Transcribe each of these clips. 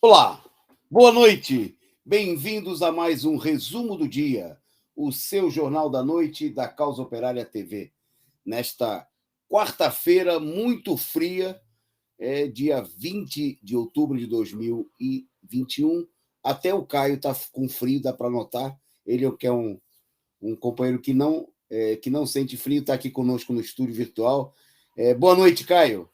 Olá, boa noite. Bem-vindos a mais um resumo do dia, o seu Jornal da Noite da Causa Operária TV. Nesta quarta-feira muito fria, dia 20 de outubro de 2021. Até o Caio está com frio, dá para notar. Ele que é um companheiro que não sente frio, está aqui conosco no estúdio virtual. Boa noite, Caio.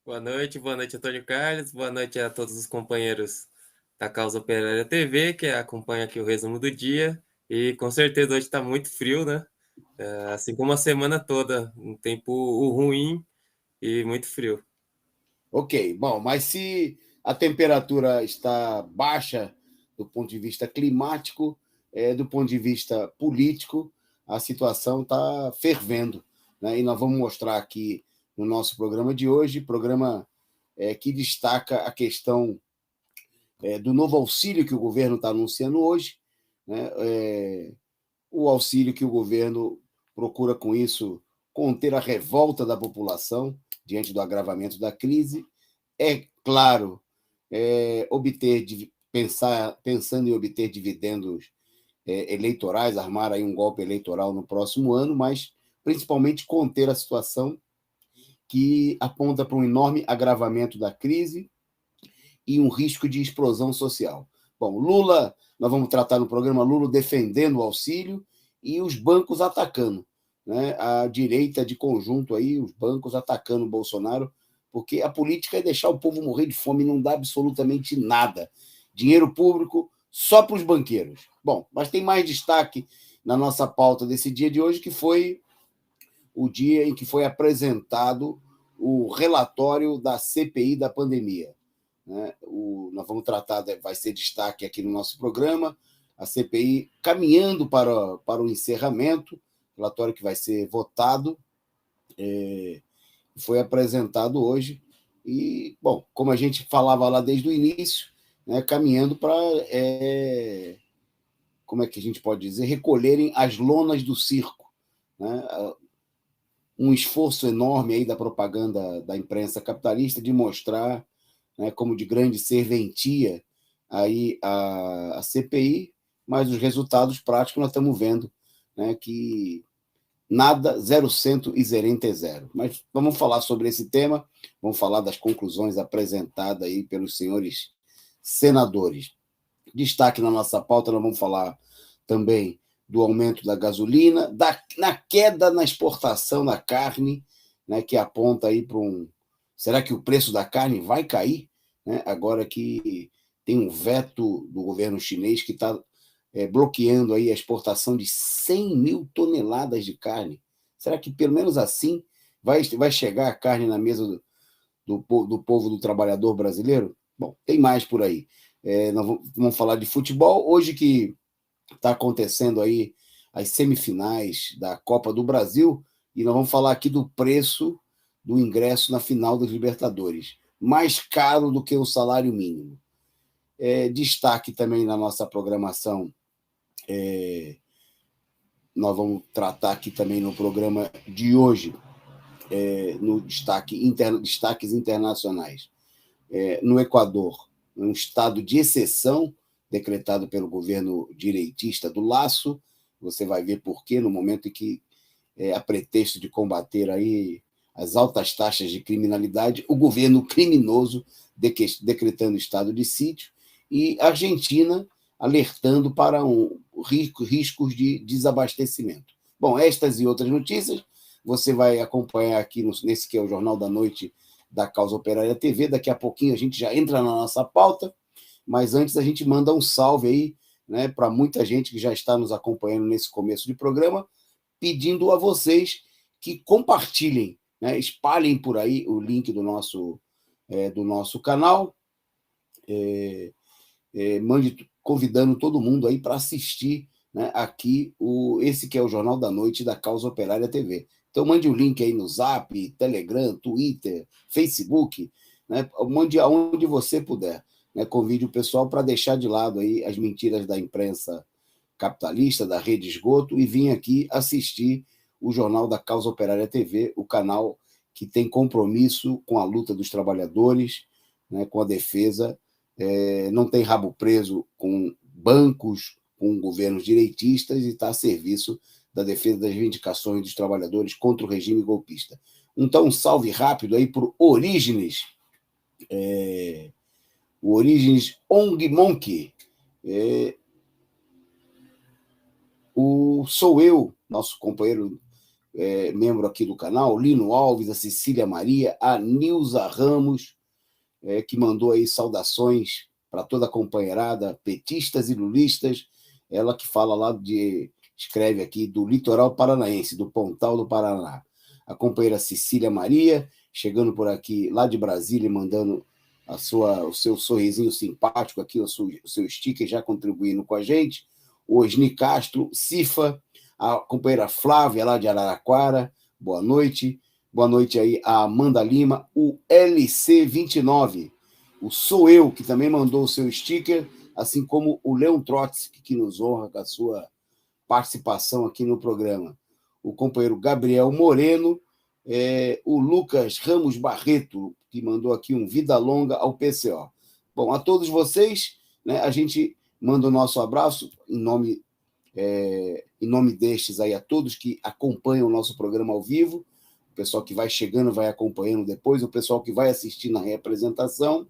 Boa noite, Antônio Carlos. Boa noite a todos os companheiros da Causa Operária TV, que acompanha aqui o resumo do dia. E com certeza hoje está muito frio, né? Assim como a semana toda, um tempo ruim e muito frio. Ok, bom, mas se a temperatura está baixa do ponto de vista climático, do ponto de vista político, a situação está fervendo, né? E nós vamos mostrar aqui no nosso programa de hoje, programa que destaca a questão do novo auxílio que o governo está anunciando hoje, né? O auxílio que o governo procura, com isso, conter a revolta da população diante do agravamento da crise. É claro, pensando em obter dividendos eleitorais, armar aí um golpe eleitoral no próximo ano, mas principalmente conter a situação que aponta para um enorme agravamento da crise e um risco de explosão social. Bom, Lula, nós vamos tratar no programa Lula defendendo o auxílio e os bancos atacando, né? A direita de conjunto aí, os bancos atacando o Bolsonaro, porque a política é deixar o povo morrer de fome e não dá absolutamente nada. Dinheiro público só para os banqueiros. Bom, mas tem mais destaque na nossa pauta desse dia de hoje, que foi o dia em que foi apresentado o relatório da CPI da pandemia. Né? Nós vamos tratar, vai ser destaque aqui no nosso programa, a CPI caminhando para o encerramento, relatório que vai ser votado, foi apresentado hoje, e, bom, como a gente falava lá desde o início, né, caminhando para, como é que a gente pode dizer, recolherem as lonas do circo, né? Um esforço enorme aí da propaganda da imprensa capitalista de mostrar, né, como de grande serventia aí a CPI, mas os resultados práticos nós estamos vendo, né, que nada, zero cento e zerente é zero. Mas vamos falar sobre esse tema, vamos falar das conclusões apresentadas aí pelos senhores senadores. Destaque na nossa pauta, nós vamos falar também do aumento da gasolina, na queda na exportação da carne, né, que aponta aí para um... Será que o preço da carne vai cair? Né, agora que tem um veto do governo chinês que está bloqueando aí a exportação de 100 mil toneladas de carne. Será que, pelo menos assim, vai chegar a carne na mesa do povo, do trabalhador brasileiro? Bom, tem mais por aí. Nós vamos falar de futebol. Hoje que está acontecendo aí as semifinais da Copa do Brasil, e nós vamos falar aqui do preço do ingresso na final dos Libertadores. Mais caro do que o salário mínimo. Destaque também na nossa programação, nós vamos tratar aqui também no programa de hoje, no destaques internacionais. No Equador, um estado de exceção decretado pelo governo direitista do Lasso. Você vai ver por quê no momento em que, a pretexto de combater aí as altas taxas de criminalidade, o governo criminoso decretando estado de sítio, e a Argentina alertando para riscos de desabastecimento. Bom, estas e outras notícias você vai acompanhar aqui nesse que é o Jornal da Noite da Causa Operária TV. Daqui a pouquinho a gente já entra na nossa pauta, mas antes a gente manda um salve aí, né, para muita gente que já está nos acompanhando nesse começo de programa, pedindo a vocês que compartilhem, né, espalhem por aí o link do nosso canal, convidando todo mundo aí para assistir, né, aqui esse que é o Jornal da Noite da Causa Operária TV. Então mande o link aí no Zap, Telegram, Twitter, Facebook, né, mande aonde você puder, né, convide o pessoal para deixar de lado aí as mentiras da imprensa capitalista, da Rede Esgoto, e vir aqui assistir o Jornal da Causa Operária TV, o canal que tem compromisso com a luta dos trabalhadores, né, com a defesa, não tem rabo preso com bancos, com governos direitistas e está a serviço da defesa das reivindicações dos trabalhadores contra o regime golpista. Então, um salve rápido aí para o Orígenes, o Orígenes Ong Monk, sou eu, nosso companheiro, membro aqui do canal, Lino Alves, a Cecília Maria, a Nilza Ramos, que mandou aí saudações para toda a companheirada, petistas e lulistas, ela que fala lá escreve aqui do litoral paranaense, do Pontal do Paraná. A companheira Cecília Maria, chegando por aqui lá de Brasília, mandando o seu sorrisinho simpático aqui, o seu sticker, já contribuindo com a gente. O Osni Castro, Cifa, a companheira Flávia, lá de Araraquara, boa noite. Boa noite aí a Amanda Lima, o LC29, o Sou Eu, que também mandou o seu sticker, assim como o Leon Trotsky, que nos honra com a sua participação aqui no programa. O companheiro Gabriel Moreno, o Lucas Ramos Barreto, que mandou aqui um vida longa ao PCO. Bom, a todos vocês, né, a gente manda o nosso abraço em nome destes aí a todos que acompanham o nosso programa ao vivo, o pessoal que vai chegando, vai acompanhando depois, o pessoal que vai assistir na reapresentação,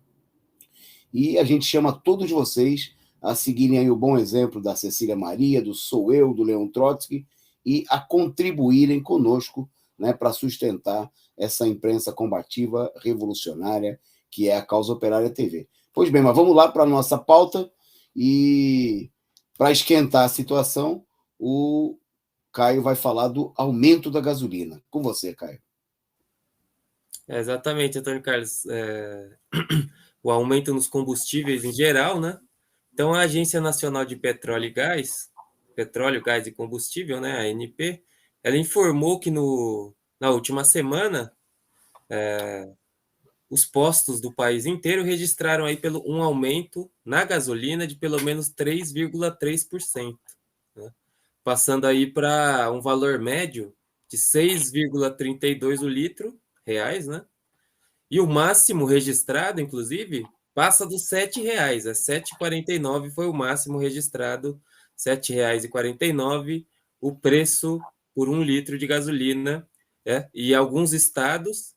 e a gente chama todos vocês a seguirem aí o bom exemplo da Cecília Maria, do Sou Eu, do Leon Trotsky, e a contribuírem conosco, né, para sustentar essa imprensa combativa, revolucionária, que é a Causa Operária TV. Pois bem, mas vamos lá para a nossa pauta, e para esquentar a situação, o Caio vai falar do aumento da gasolina. Com você, Caio. Exatamente, Antônio Carlos. O aumento nos combustíveis em geral, né? Então, a Agência Nacional de Petróleo, Gás e Combustível, né, a ANP, ela informou que na última semana os postos do país inteiro registraram aí um aumento na gasolina de pelo menos 3,3%, né? Passando aí para um valor médio de 6,32 o litro, reais, né? E o máximo registrado, inclusive, passa dos R$7. É 7,49 foi o máximo registrado, R$7,49 o preço por 1 litro de gasolina. E em alguns estados,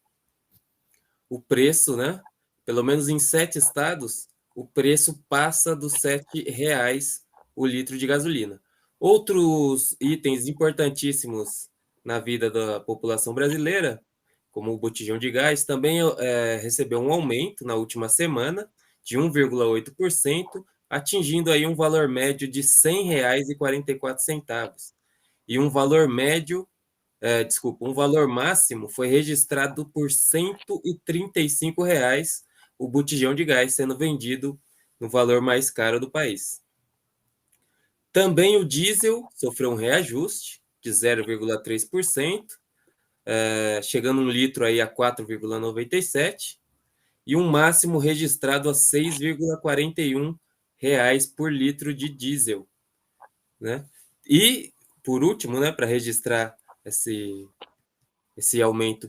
o preço, né? Pelo menos em 7 estados, o preço passa dos R$7 o litro de gasolina. Outros itens importantíssimos na vida da população brasileira, como o botijão de gás, também recebeu um aumento na última semana de 1,8%, atingindo aí um valor médio de R$ 100,44. E um valor médio, um valor máximo foi registrado por R$ 135,00 o botijão de gás, sendo vendido no valor mais caro do país. Também o diesel sofreu um reajuste de 0,3%, chegando um litro aí a R$ 4,97 e um máximo registrado a R$ 6,41 por litro de diesel, né? E por último, né, para registrar esse aumento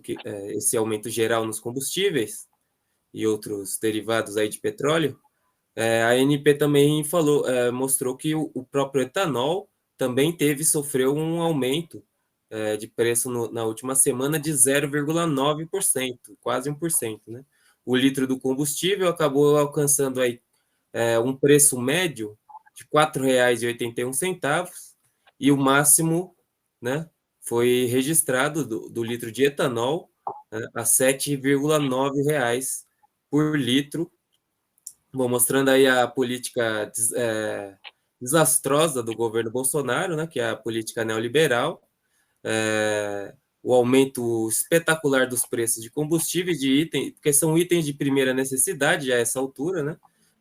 geral nos combustíveis e outros derivados aí de petróleo, a ANP também mostrou que o próprio etanol também sofreu um aumento de preço na última semana de 0,9%, quase 1%, né? O litro do combustível acabou alcançando aí um preço médio de R$ 4,81 e o máximo, né, foi registrado do litro de etanol, né, a R$ 7,9 por litro. Bom, mostrando aí a política desastrosa do governo Bolsonaro, né, que é a política neoliberal, o aumento espetacular dos preços de combustíveis, de itens, porque são itens de primeira necessidade a essa altura, né?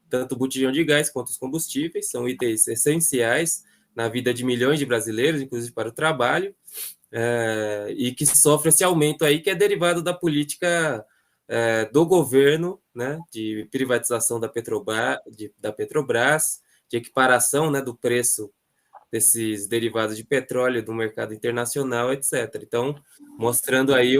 Tanto o botijão de gás quanto os combustíveis são itens essenciais na vida de milhões de brasileiros, inclusive para o trabalho, e que sofre esse aumento aí, que é derivado da política do governo, né, de privatização da Petrobras, de equiparação, né, do preço desses derivados de petróleo do mercado internacional, etc. Então, mostrando aí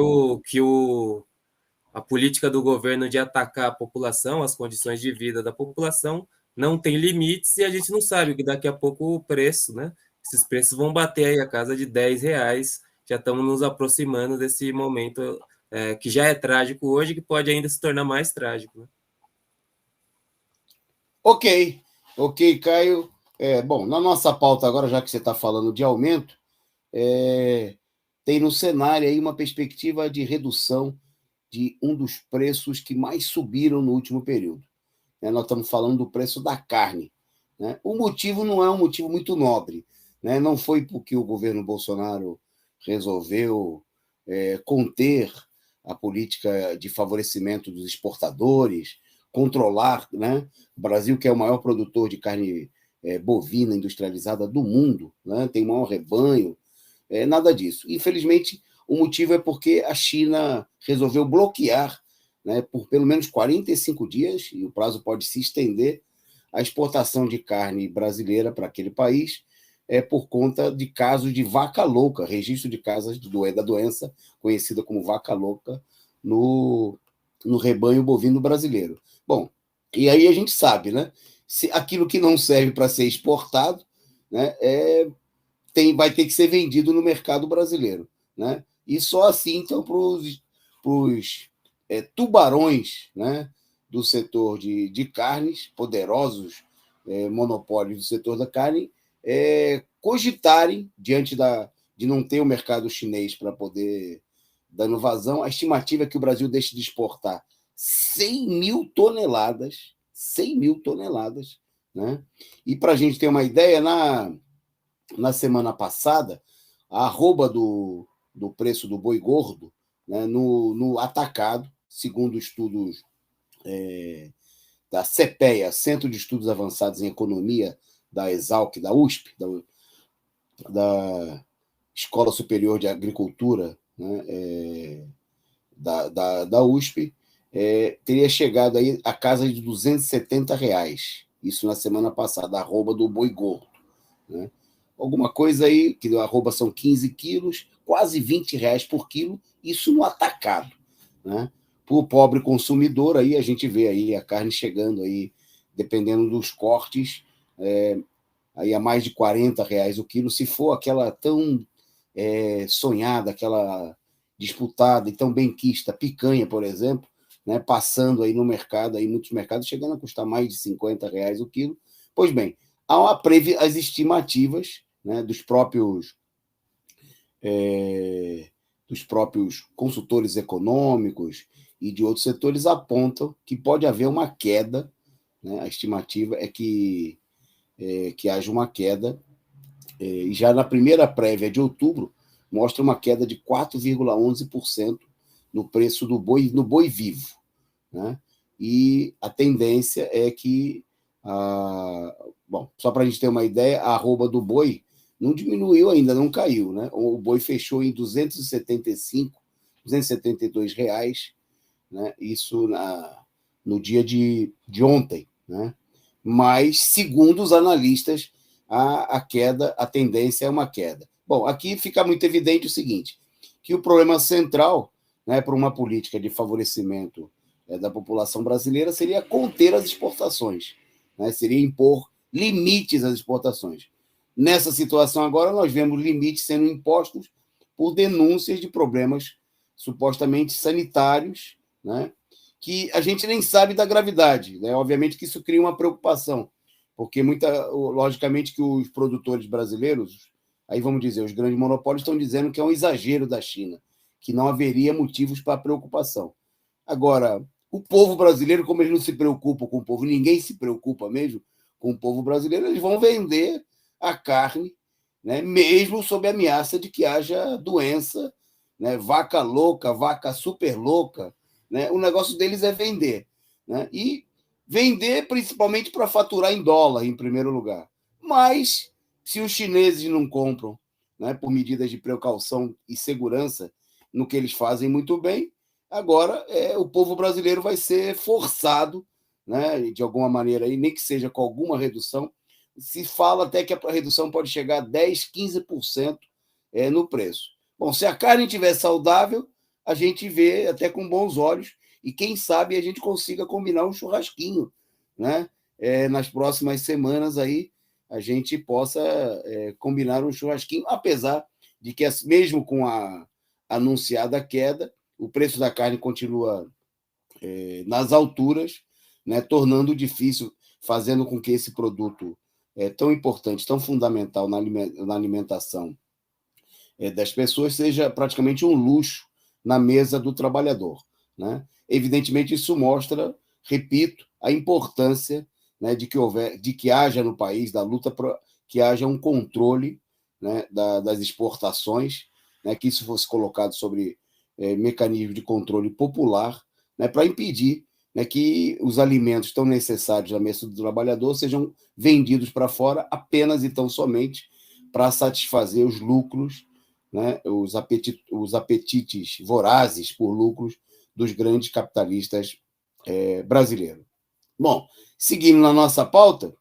a política do governo de atacar a população, as condições de vida da população, não tem limites e a gente não sabe que daqui a pouco o preço, né? Esses preços vão bater aí a casa de R$ 10. Já estamos nos aproximando desse momento que já é trágico hoje, que pode ainda se tornar mais trágico, né? Ok, Caio. Bom, na nossa pauta agora, já que você está falando de aumento, tem no cenário aí uma perspectiva de redução de um dos preços que mais subiram no último período. Nós estamos falando do preço da carne. O motivo não é um motivo muito nobre. Não foi porque o governo Bolsonaro resolveu conter a política de favorecimento dos exportadores, controlar, o Brasil, que é o maior produtor de carne bovina industrializada do mundo, tem o maior rebanho, nada disso. Infelizmente, o motivo é porque a China resolveu bloquear, por pelo menos 45 dias, e o prazo pode se estender, a exportação de carne brasileira para aquele país, por conta de casos de vaca louca, registro de casos da doença conhecida como vaca louca no rebanho bovino brasileiro. Bom, e aí a gente sabe, se aquilo que não serve para ser exportado, vai ter que ser vendido no mercado brasileiro. E só assim, então, para os tubarões, do setor de carnes, poderosos monopólios do setor da carne, cogitarem, diante de não ter o mercado chinês para poder dando vazão, a estimativa é que o Brasil deixe de exportar 100 mil toneladas, 100 mil toneladas. E para a gente ter uma ideia, na semana passada, a arroba do preço do boi gordo, no atacado, segundo estudos da CEPEA, Centro de Estudos Avançados em Economia, da Exalc, da USP, da Escola Superior de Agricultura, da USP, teria chegado aí a casa de R$270. Isso na semana passada, a arroba do boi gordo. Alguma coisa aí, que a arroba são 15 quilos, quase R$20 por quilo, isso no atacado. Para o pobre consumidor, aí a gente vê aí a carne chegando aí, dependendo dos cortes, aí a mais de R$40 o quilo, se for aquela tão sonhada, aquela disputada e tão benquista picanha, por exemplo, passando aí no mercado, aí muitos mercados chegando a custar mais de R$50 o quilo. Pois bem, há as estimativas dos próprios consultores econômicos e de outros setores apontam que pode haver uma queda, a estimativa é que haja uma queda, e já na primeira prévia de outubro mostra uma queda de 4,11% no preço do boi, no boi vivo. E a tendência é que, bom, só para a gente ter uma ideia, a arroba do boi não diminuiu ainda, não caiu. O boi fechou em R$272, isso no dia de ontem. Mas, segundo os analistas, a queda, a tendência é uma queda. Bom, aqui fica muito evidente o seguinte, que o problema central, para uma política de favorecimento da população brasileira seria conter as exportações, seria impor limites às exportações. Nessa situação agora, nós vemos limites sendo impostos por denúncias de problemas supostamente sanitários, que a gente nem sabe da gravidade. Obviamente que isso cria uma preocupação, porque logicamente que os produtores brasileiros, aí vamos dizer, os grandes monopólios estão dizendo que é um exagero da China, que não haveria motivos para preocupação. Agora, o povo brasileiro, como eles não se preocupam com o povo, ninguém se preocupa mesmo com o povo brasileiro, eles vão vender a carne, mesmo sob a ameaça de que haja doença, vaca louca, vaca super louca. O negócio deles é vender. E vender principalmente para faturar em dólar, em primeiro lugar. Mas, se os chineses não compram, por medidas de precaução e segurança, no que eles fazem muito bem, agora o povo brasileiro vai ser forçado, de alguma maneira, aí, nem que seja com alguma redução. Se fala até que a redução pode chegar a 10%, 15% no preço. Bom, se a carne estiver saudável, a gente vê até com bons olhos e quem sabe a gente consiga combinar um churrasquinho, né? Nas próximas semanas aí a gente possa combinar um churrasquinho, apesar de que, mesmo com a anunciada queda, o preço da carne continua nas alturas, né, tornando difícil, fazendo com que esse produto tão importante, tão fundamental na alimentação das pessoas seja praticamente um luxo na mesa do trabalhador, né? Evidentemente, isso mostra, repito, a importância, né, de que haja no país, da luta para que haja um controle, né, das exportações, né, que isso fosse colocado sobre mecanismo de controle popular, né, para impedir, né, que os alimentos tão necessários à mesa do trabalhador sejam vendidos para fora apenas e tão somente para satisfazer os lucros, né, os apetites vorazes por lucros dos grandes capitalistas brasileiros. Bom, seguindo na nossa pauta,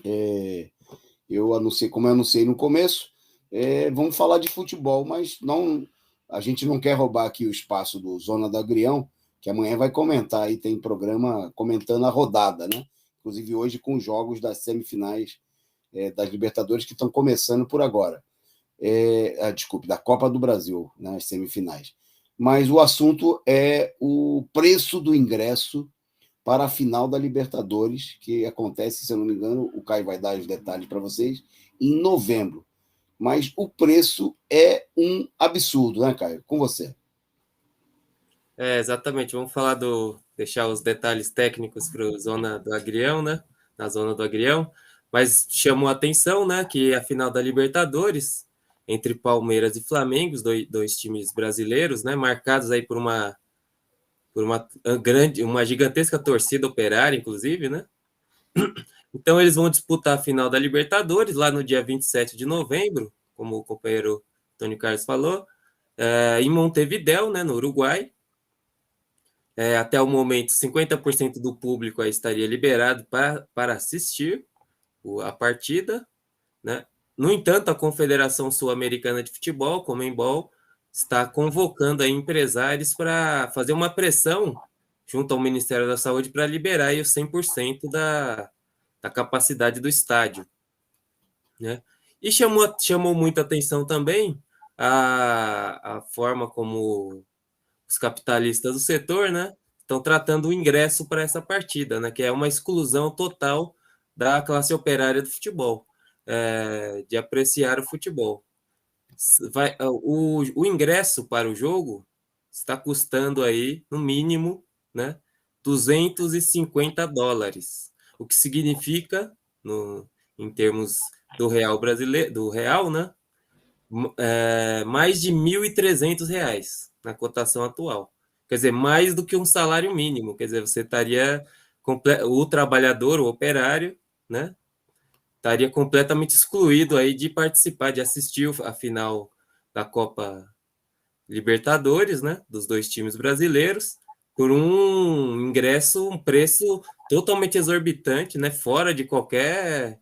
como eu anunciei no começo, vamos falar de futebol, mas a gente não quer roubar aqui o espaço do Zona do Agrião, que amanhã vai comentar, aí tem programa comentando a rodada, né? Inclusive hoje com os jogos das semifinais das Libertadores que estão começando por agora. Desculpe, da Copa do Brasil, né, as semifinais. Mas o assunto é o preço do ingresso para a final da Libertadores, que acontece, se eu não me engano, o Caio vai dar os detalhes para vocês, em novembro. Mas o preço é um absurdo, né, Caio? Com você. Exatamente. Vamos falar deixar os detalhes técnicos para a Zona do Agrião, né? Na Zona do Agrião. Mas chamou a atenção, né, que a final da Libertadores, entre Palmeiras e Flamengo, os dois times brasileiros, né, marcados aí por uma gigantesca torcida operária, inclusive, né? Então eles vão disputar a final da Libertadores lá no dia 27 de novembro, como o companheiro Antônio Carlos falou, em Montevidéu, né, no Uruguai. Até o momento, 50% do público aí estaria liberado para assistir a partida, né? No entanto, a Confederação Sul-Americana de Futebol, Conmebol, está convocando aí empresários para fazer uma pressão junto ao Ministério da Saúde para liberar aí os 100% da capacidade do estádio, né? E chamou muita atenção também a forma como os capitalistas do setor, né, estão tratando o ingresso para essa partida, né, que é uma exclusão total da classe operária do futebol, de apreciar o futebol. O ingresso para o jogo está custando aí, no mínimo, né, $250, o que significa, em termos do real brasileiro, do real, né, mais de R$ 1.300 na cotação atual. Quer dizer, mais do que um salário mínimo. Quer dizer, você estaria o trabalhador, o operário, né, estaria completamente excluído aí de participar, de assistir a final da Copa Libertadores, né, dos dois times brasileiros, por um preço totalmente exorbitante, né, fora de qualquer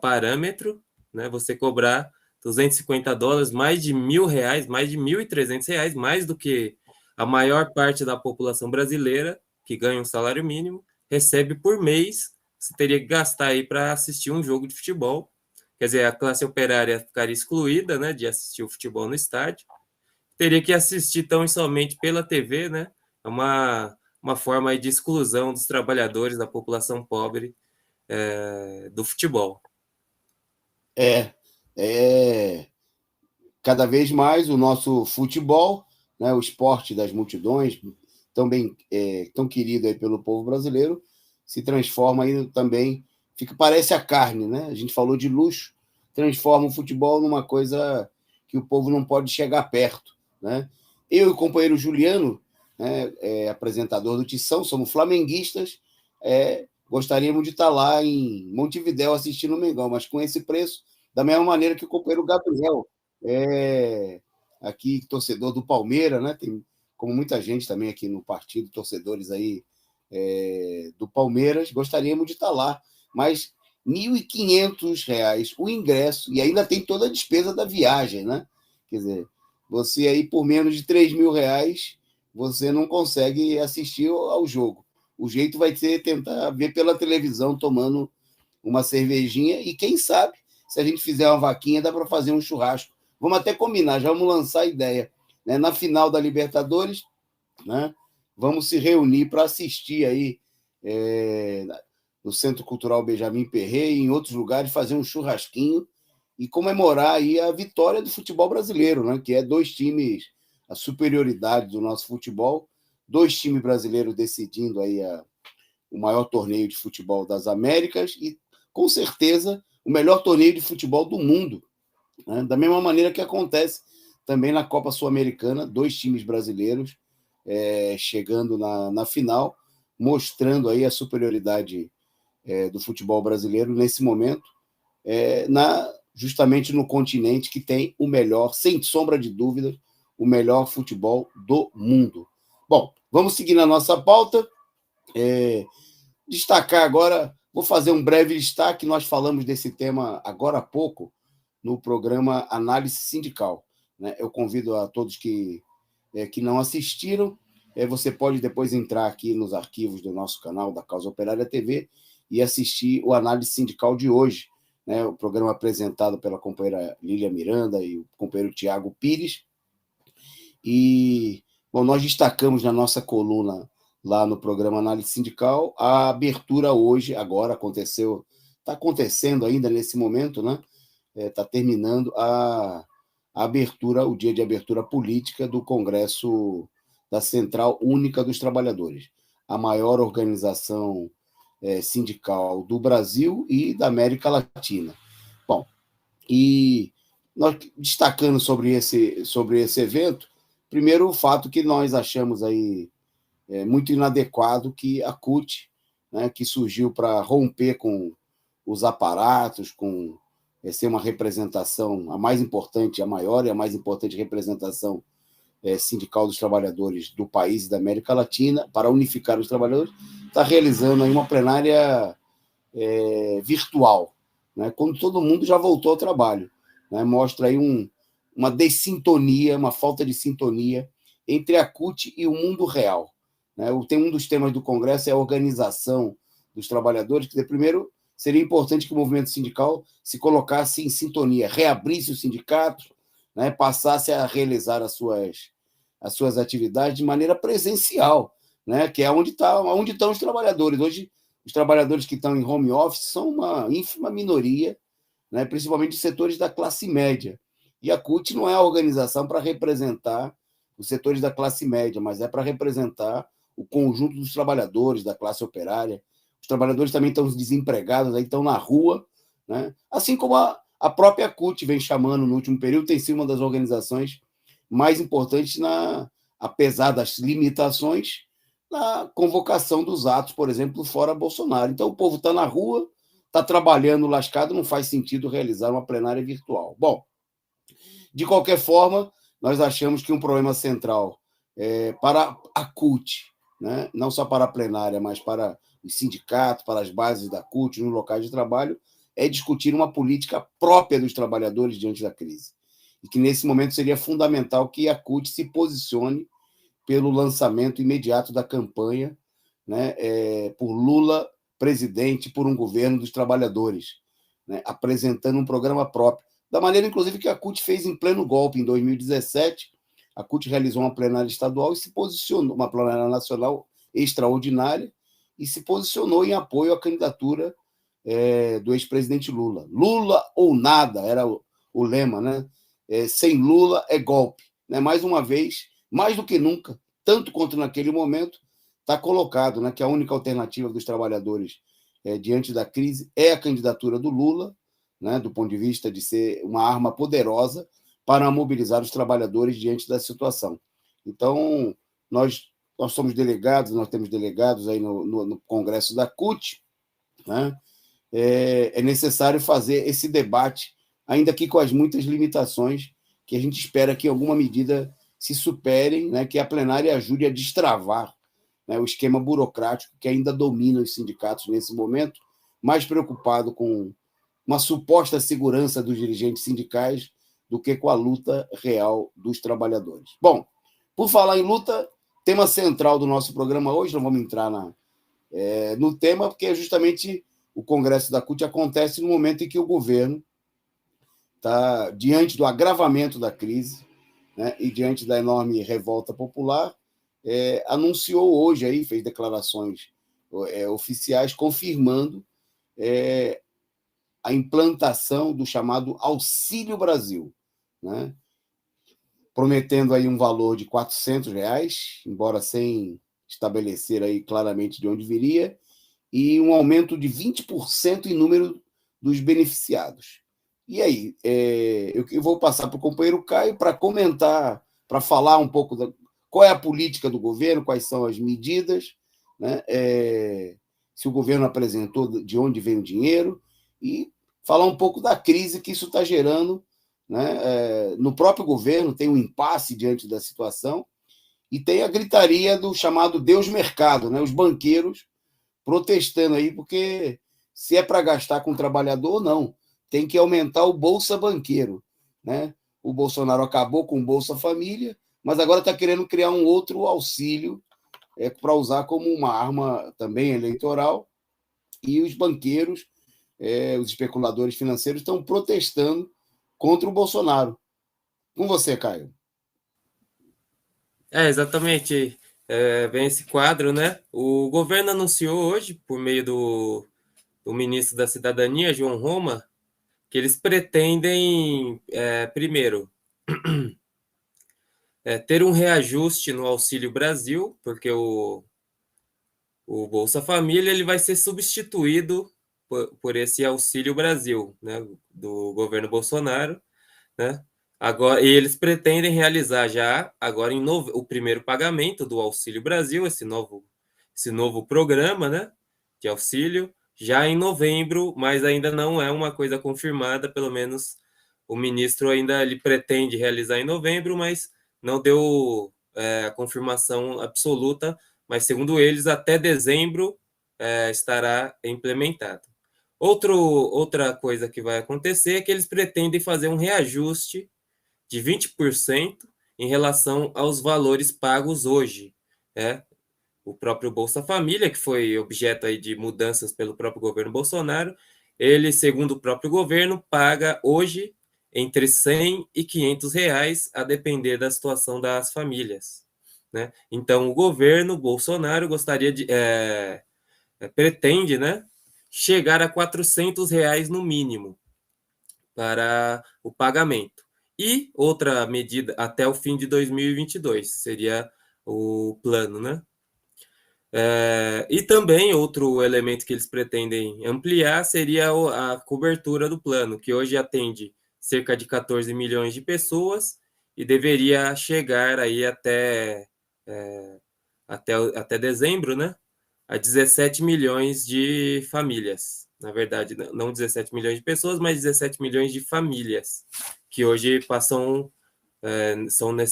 parâmetro, né, você cobrar $250, mais de R$ 1.000, mais de R$ 1.300, mais do que a maior parte da população brasileira, que ganha um salário mínimo, recebe por mês. Você teria que gastar aí para assistir um jogo de futebol. Quer dizer, a classe operária ficaria excluída, né, de assistir o futebol no estádio. Teria que assistir tão somente pela TV, né? É uma forma aí de exclusão dos trabalhadores, da população pobre do futebol. Cada vez mais o nosso futebol, né, o esporte das multidões, tão querido aí pelo povo brasileiro, se transforma aí também, parece a carne, né? A gente falou de luxo, transforma o futebol numa coisa que o povo não pode chegar perto, né? Eu e o companheiro Juliano, né, apresentador do Tição, somos flamenguistas, gostaríamos de estar lá em Montevidéu assistindo o Mengão, mas com esse preço, da mesma maneira que o companheiro Gabriel, aqui torcedor do Palmeiras, né? Tem, como muita gente também aqui no partido, torcedores aí do Palmeiras, gostaríamos de estar lá, mas R$ 1.500 o ingresso, e ainda tem toda a despesa da viagem, né? Quer dizer, você aí por menos de R$ 3.000 você não consegue assistir ao jogo. O jeito vai ser tentar ver pela televisão, tomando uma cervejinha, e quem sabe, se a gente fizer uma vaquinha, dá para fazer um churrasco. Vamos até combinar, já vamos lançar a ideia. Né? Na final da Libertadores, né? Vamos se reunir para assistir aí no Centro Cultural Benjamin Perret e em outros lugares, fazer um churrasquinho e comemorar aí a vitória do futebol brasileiro, né? Que é 2 times, a superioridade do nosso futebol, 2 times brasileiros decidindo aí o maior torneio de futebol das Américas e, com certeza, o melhor torneio de futebol do mundo. Né? Da mesma maneira que acontece também na Copa Sul-Americana, 2 times brasileiros chegando na final, mostrando aí a superioridade do futebol brasileiro nesse momento, justamente no continente que tem o melhor, sem sombra de dúvida, o melhor futebol do mundo. Bom, vamos seguir na nossa pauta. Destacar agora, vou fazer um breve destaque, nós falamos desse tema agora há pouco, no programa Análise Sindical. Né? Eu convido a todos que não assistiram, você pode depois entrar aqui nos arquivos do nosso canal, da Causa Operária TV, e assistir o Análise Sindical de hoje, né? O programa apresentado pela companheira Lília Miranda e o companheiro Tiago Pires. E, bom, nós destacamos na nossa coluna lá no programa Análise Sindical a abertura hoje, agora aconteceu, está acontecendo ainda nesse momento, né? Está terminando a abertura, o dia de abertura política do Congresso da Central Única dos Trabalhadores, a maior organização sindical do Brasil e da América Latina. Bom, e nós destacando sobre esse evento, primeiro o fato que nós achamos aí muito inadequado que a CUT, né, que surgiu para romper com os aparatos, com ser uma representação, a mais importante, a maior e a mais importante representação sindical dos trabalhadores do país e da América Latina, para unificar os trabalhadores, está realizando aí uma plenária virtual, né, quando todo mundo já voltou ao trabalho. Né, mostra aí uma dessintonia, uma falta de sintonia entre a CUT e o mundo real. Né? Tem um dos temas do Congresso é a organização dos trabalhadores, que primeiro seria importante que o movimento sindical se colocasse em sintonia, reabrisse os sindicatos, né, passasse a realizar as suas atividades de maneira presencial, né, que é onde estão os trabalhadores. Hoje, os trabalhadores que estão em home office são uma ínfima minoria, né, principalmente os setores da classe média. E a CUT não é a organização para representar os setores da classe média, mas é para representar o conjunto dos trabalhadores, da classe operária. Os trabalhadores também estão desempregados, aí estão na rua, né? Assim como a própria CUT vem chamando no último período, tem sido uma das organizações mais importantes, apesar das limitações, na convocação dos atos, por exemplo, fora Bolsonaro. Então, o povo está na rua, está trabalhando lascado, não faz sentido realizar uma plenária virtual. Bom, de qualquer forma, nós achamos que um problema central para a CUT, né, não só para a plenária, mas para os sindicatos, para as bases da CUT, nos locais de trabalho, é discutir uma política própria dos trabalhadores diante da crise. E que, nesse momento, seria fundamental que a CUT se posicione pelo lançamento imediato da campanha, né, por Lula presidente, por um governo dos trabalhadores, né, apresentando um programa próprio, da maneira, inclusive, que a CUT fez em pleno golpe em 2017. A CUT realizou uma plenária estadual e se posicionou, uma plenária nacional extraordinária, e se posicionou em apoio à candidatura do ex-presidente Lula. Lula ou nada, era o lema, né? Sem Lula é golpe. Né? Mais uma vez, mais do que nunca, tanto quanto naquele momento, está colocado, né, que a única alternativa dos trabalhadores diante da crise é a candidatura do Lula, né, do ponto de vista de ser uma arma poderosa para mobilizar os trabalhadores diante da situação. Então, nós somos delegados, nós temos delegados aí no Congresso da CUT, né? É necessário fazer esse debate, ainda que com as muitas limitações, que a gente espera que, em alguma medida, se superem, né, que a plenária ajude a destravar, né, o esquema burocrático que ainda domina os sindicatos nesse momento, mais preocupado com uma suposta segurança dos dirigentes sindicais do que com a luta real dos trabalhadores. Bom, por falar em luta, tema central do nosso programa hoje, não vamos entrar no tema, porque é justamente o Congresso da CUT acontece no momento em que o governo está diante do agravamento da crise, né, e diante da enorme revolta popular, anunciou hoje, aí, fez declarações oficiais confirmando a implantação do chamado Auxílio Brasil, né, prometendo aí um valor de R$ 400, embora sem estabelecer aí claramente de onde viria, e um aumento de 20% em número dos beneficiados. E aí, eu vou passar para o companheiro Caio para comentar, para falar um pouco qual é a política do governo, quais são as medidas, né, se o governo apresentou de onde vem o dinheiro, e falar um pouco da crise que isso está gerando, né, no próprio governo. Tem um impasse diante da situação, e tem a gritaria do chamado Deus Mercado, né, os banqueiros protestando aí, porque se é para gastar com o trabalhador, não. Tem que aumentar o Bolsa Banqueiro, né? O Bolsonaro acabou com o Bolsa Família, mas agora está querendo criar um outro auxílio para usar como uma arma também eleitoral, e os banqueiros, os especuladores financeiros estão protestando contra o Bolsonaro. Com você, Caio. Exatamente. Vem esse quadro, né? O governo anunciou hoje, por meio do ministro da Cidadania, João Roma, que eles pretendem, primeiro, ter um reajuste no Auxílio Brasil, porque o Bolsa Família ele vai ser substituído por esse Auxílio Brasil, né, do governo Bolsonaro, né? Agora, e eles pretendem realizar já agora o primeiro pagamento do Auxílio Brasil, esse novo programa, né, de auxílio, já em novembro, mas ainda não é uma coisa confirmada. Pelo menos o ministro ainda ele pretende realizar em novembro, mas não deu a confirmação absoluta, mas segundo eles, até dezembro estará implementado. Outra coisa que vai acontecer é que eles pretendem fazer um reajuste de 20% em relação aos valores pagos hoje. O próprio Bolsa Família, que foi objeto aí de mudanças pelo próprio governo Bolsonaro, ele, segundo o próprio governo, paga hoje entre R$100 e R$500, a depender da situação das famílias, né? Então, o governo Bolsonaro pretende, né, chegar a R$400 no mínimo para o pagamento. E outra medida até o fim de 2022, seria o plano, né? E também outro elemento que eles pretendem ampliar seria a cobertura do plano, que hoje atende cerca de 14 milhões de pessoas e deveria chegar aí até dezembro, né, a 17 milhões de famílias. Na verdade, não 17 milhões de pessoas, mas 17 milhões de famílias que hoje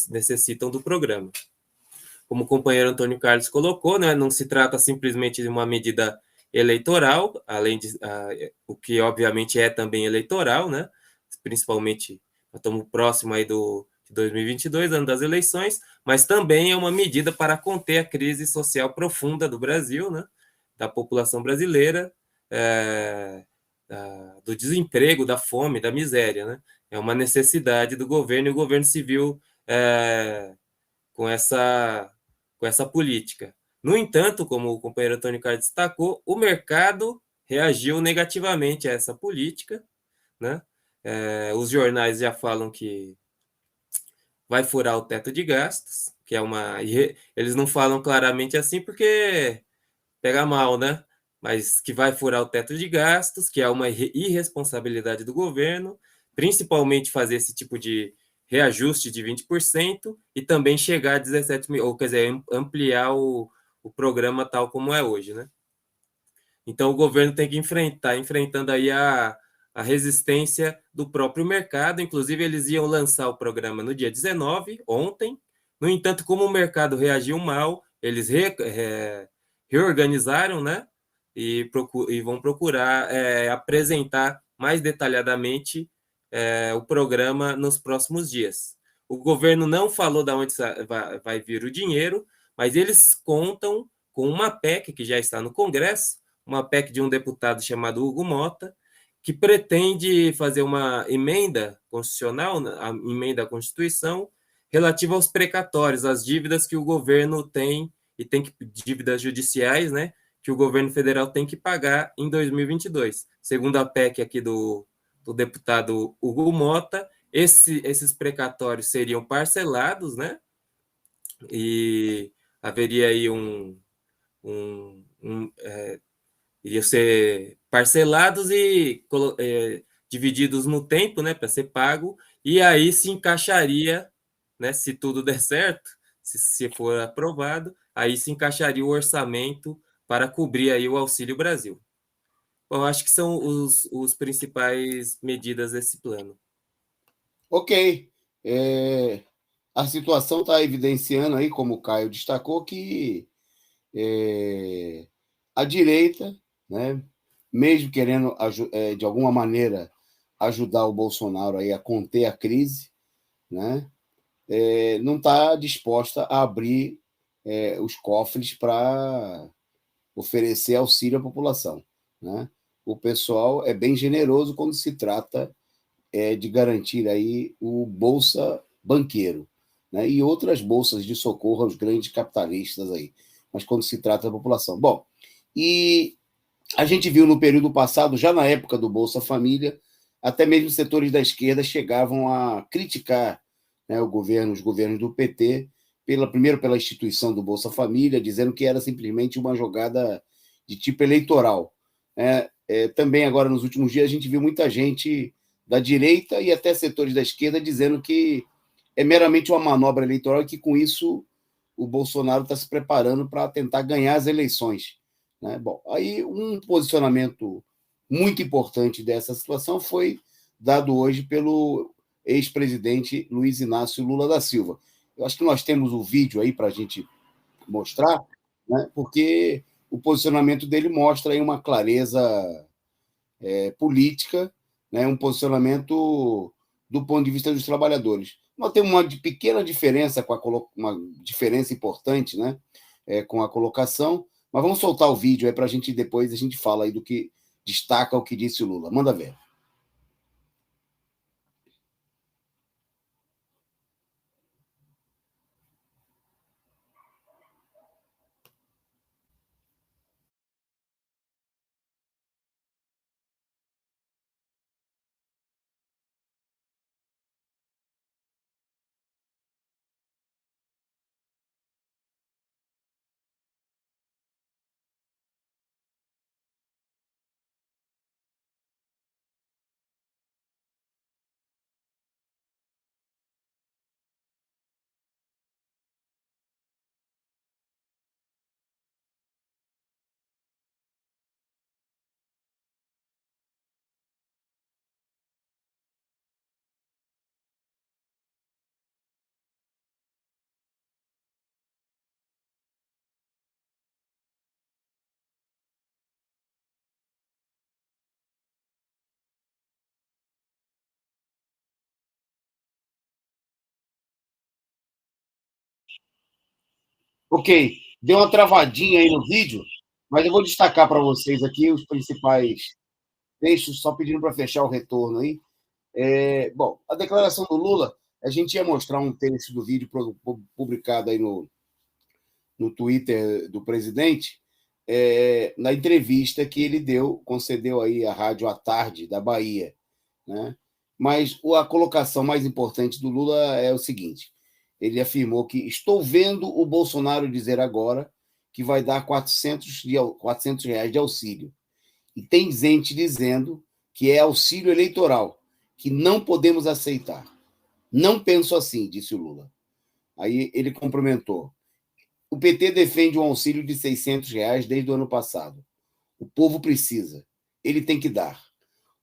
necessitam do programa. Como o companheiro Antônio Carlos colocou, né, não se trata simplesmente de uma medida eleitoral, além de o que obviamente é também eleitoral, né, principalmente estamos próximo aí de 2022, ano das eleições, mas também é uma medida para conter a crise social profunda do Brasil, né, da população brasileira, do desemprego, da fome, da miséria, né? É uma necessidade do governo, e o governo civil com essa política. No entanto, como o companheiro Antônio Carlos destacou, o mercado reagiu negativamente a essa política, né? Os jornais já falam que vai furar o teto de gastos, que é eles não falam claramente assim porque pega mal, né? Mas que vai furar o teto de gastos, que é uma irresponsabilidade do governo, principalmente fazer esse tipo de reajuste de 20% e também chegar a 17 mil, ou quer dizer, ampliar o programa tal como é hoje, né? Então o governo tem que enfrentando aí a resistência do próprio mercado. Inclusive, eles iam lançar o programa no dia 19, ontem. No entanto, como o mercado reagiu mal, eles reorganizaram, né? E vão procurar apresentar mais detalhadamente o programa nos próximos dias. O governo não falou de onde vai vir o dinheiro, mas eles contam com uma PEC que já está no Congresso, uma PEC de um deputado chamado Hugo Mota, que pretende fazer uma emenda constitucional, a emenda à Constituição, relativa aos precatórios, às dívidas que o governo tem, e tem que, dívidas judiciais, né, que o governo federal tem que pagar em 2022. Segundo a PEC aqui do deputado Hugo Mota, esses precatórios seriam parcelados, né, e haveria aí iriam ser parcelados e divididos no tempo, né, para ser pago, e aí se encaixaria, né, se tudo der certo, se for aprovado, aí se encaixaria o orçamento para cobrir aí o Auxílio Brasil. Bom, acho que são os principais medidas desse plano. Ok. A situação está evidenciando aí, como o Caio destacou, que a direita, né, mesmo querendo, de alguma maneira, ajudar o Bolsonaro aí a conter a crise, né, não está disposta a abrir os cofres para oferecer auxílio à população, né? O pessoal é bem generoso quando se trata de garantir aí o Bolsa Banqueiro, né? E outras bolsas de socorro aos grandes capitalistas aí, mas quando se trata da população. Bom, e a gente viu no período passado, já na época do Bolsa Família, até mesmo setores da esquerda chegavam a criticar, né, os governos do PT, primeiro pela instituição do Bolsa Família, dizendo que era simplesmente uma jogada de tipo eleitoral. Também agora, nos últimos dias, a gente viu muita gente da direita e até setores da esquerda dizendo que é meramente uma manobra eleitoral e que, com isso, o Bolsonaro está se preparando para tentar ganhar as eleições, né? Bom, aí um posicionamento muito importante dessa situação foi dado hoje pelo ex-presidente Luiz Inácio Lula da Silva. Eu acho que nós temos o vídeo aí para a gente mostrar, né? Porque o posicionamento dele mostra aí uma clareza política, né? Um posicionamento do ponto de vista dos trabalhadores. Nós temos uma pequena diferença, uma diferença importante, né? Com a colocação, mas vamos soltar o vídeo aí para depois a gente fala aí do que destaca o que disse o Lula. Manda ver. Ok, deu uma travadinha aí no vídeo, mas eu vou destacar para vocês aqui os principais textos, só pedindo para fechar o retorno aí. Bom, a declaração do Lula, a gente ia mostrar um trecho do vídeo publicado aí no Twitter do presidente, na entrevista que ele concedeu aí à Rádio à Tarde da Bahia, né? Mas a colocação mais importante do Lula é o seguinte: ele afirmou que estou vendo o Bolsonaro dizer agora que vai dar R$ 400 de auxílio. E tem gente dizendo que é auxílio eleitoral, que não podemos aceitar. Não penso assim, disse o Lula. Aí ele complementou: o PT defende um auxílio de R$ 600 desde o ano passado. O povo precisa. Ele tem que dar.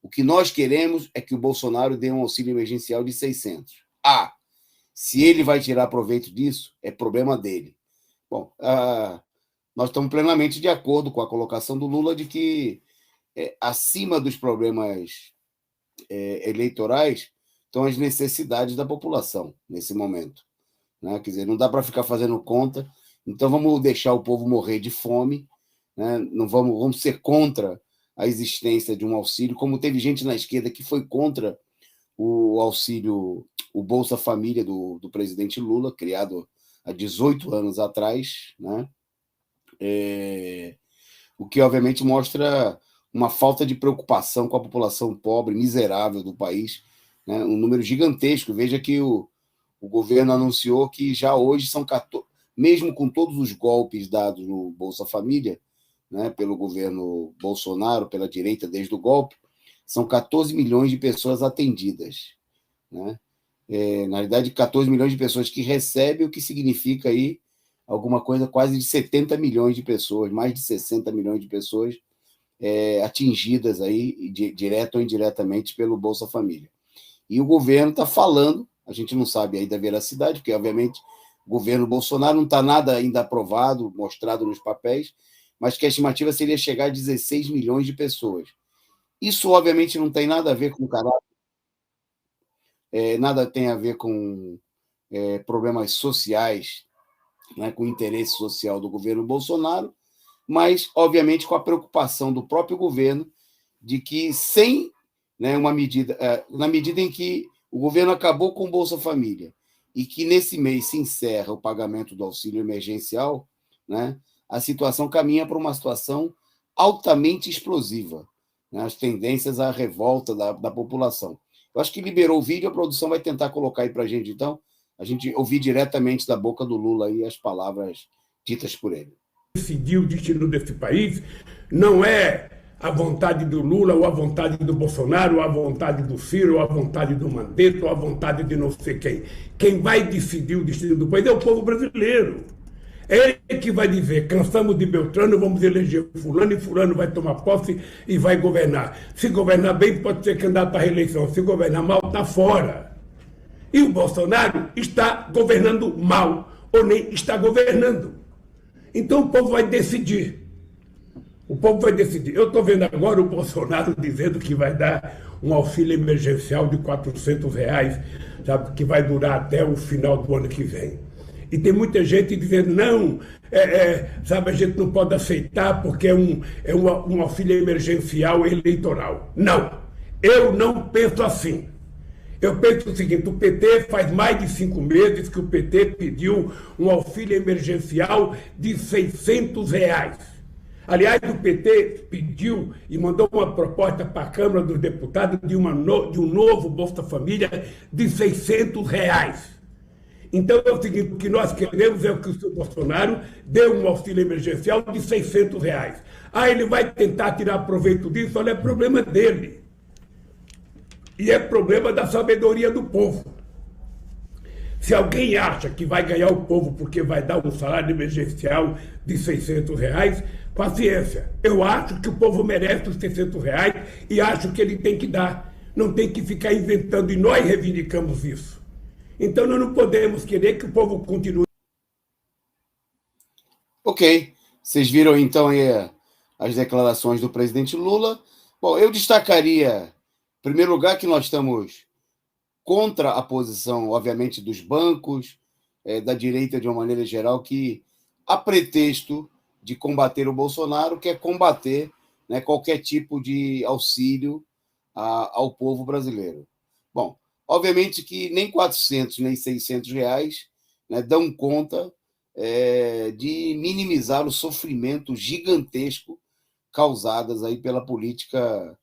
O que nós queremos é que o Bolsonaro dê um auxílio emergencial de 600. Se ele vai tirar proveito disso, é problema dele. Bom, nós estamos plenamente de acordo com a colocação do Lula de que, acima dos problemas eleitorais, estão as necessidades da população nesse momento, né? Quer dizer, não dá para ficar fazendo conta Então vamos deixar o povo morrer de fome, né? Não vamos ser contra a existência de um auxílio, como teve gente na esquerda que foi contra o auxílio, o Bolsa Família do presidente Lula, criado há 18 anos atrás, né? O que obviamente mostra uma falta de preocupação com a população pobre, miserável do país, né? Um número gigantesco. Veja que o governo anunciou que já hoje são 14, mesmo com todos os golpes dados no Bolsa Família, né, pelo governo Bolsonaro, pela direita desde o golpe, são 14 milhões de pessoas atendidas, né? Na realidade, 14 milhões de pessoas que recebem, o que significa aí alguma coisa quase de 70 milhões de pessoas, mais de 60 milhões de pessoas atingidas aí, direto ou indiretamente, pelo Bolsa Família. E o governo está falando, a gente não sabe aí da veracidade, porque, obviamente, o governo Bolsonaro não está nada ainda aprovado, mostrado nos papéis, mas que a estimativa seria chegar a 16 milhões de pessoas. Isso, obviamente, não tem nada a ver com caráter, nada tem a ver com problemas sociais, né, com o interesse social do governo Bolsonaro, mas, obviamente, com a preocupação do próprio governo de que, sem, né, uma medida, na medida em que o governo acabou com o Bolsa Família e que nesse mês se encerra o pagamento do auxílio emergencial, né, a situação caminha para uma situação altamente explosiva, né, as tendências à revolta da população. Eu acho que liberou o vídeo, a produção vai tentar colocar aí para a gente, então, a gente ouvir diretamente da boca do Lula aí as palavras ditas por ele. Decidir o destino desse país não é a vontade do Lula, ou a vontade do Bolsonaro, ou a vontade do Ciro, ou a vontade do Mandetta, ou a vontade de não sei quem. Quem vai decidir o destino do país é o povo brasileiro. É ele que vai dizer, cansamos de Beltrano, vamos eleger fulano, e fulano vai tomar posse e vai governar. Se governar bem, pode ser candidato à reeleição. Se governar mal, está fora. E o Bolsonaro está governando mal, ou nem está governando. Então o povo vai decidir. O povo vai decidir. Eu estou vendo agora o Bolsonaro dizendo que vai dar um auxílio emergencial de R$400, sabe, que vai durar até o final do ano que vem. E tem muita gente dizendo, não, sabe, a gente não pode aceitar porque é um auxílio emergencial eleitoral. Não, eu não penso assim. Eu penso o seguinte, o PT faz mais de 5 meses que o PT pediu um auxílio emergencial de R$600. Aliás, o PT pediu e mandou uma proposta para a Câmara dos Deputados de um novo Bolsa Família de R$600. Então é o seguinte, o que nós queremos é que o senhor Bolsonaro dê um auxílio emergencial de R$600. Ele vai tentar tirar proveito disso, olha, é problema dele. E é problema da sabedoria do povo. Se alguém acha que vai ganhar o povo porque vai dar um salário emergencial de R$600, paciência. Eu acho que o povo merece os R$600 e acho que ele tem que dar. Não tem que ficar inventando, e nós reivindicamos isso. Então nós não podemos querer que o povo continue. Ok. Vocês viram então aí as declarações do presidente Lula. Bom, eu destacaria, em primeiro lugar, que nós estamos contra a posição, obviamente, dos bancos, da direita de uma maneira geral, que, a pretexto de combater o Bolsonaro, quer combater, né, qualquer tipo de auxílio ao povo brasileiro. Bom, obviamente que nem 400 nem 600 reais, né, dão conta de minimizar o sofrimento gigantesco causadas aí pela política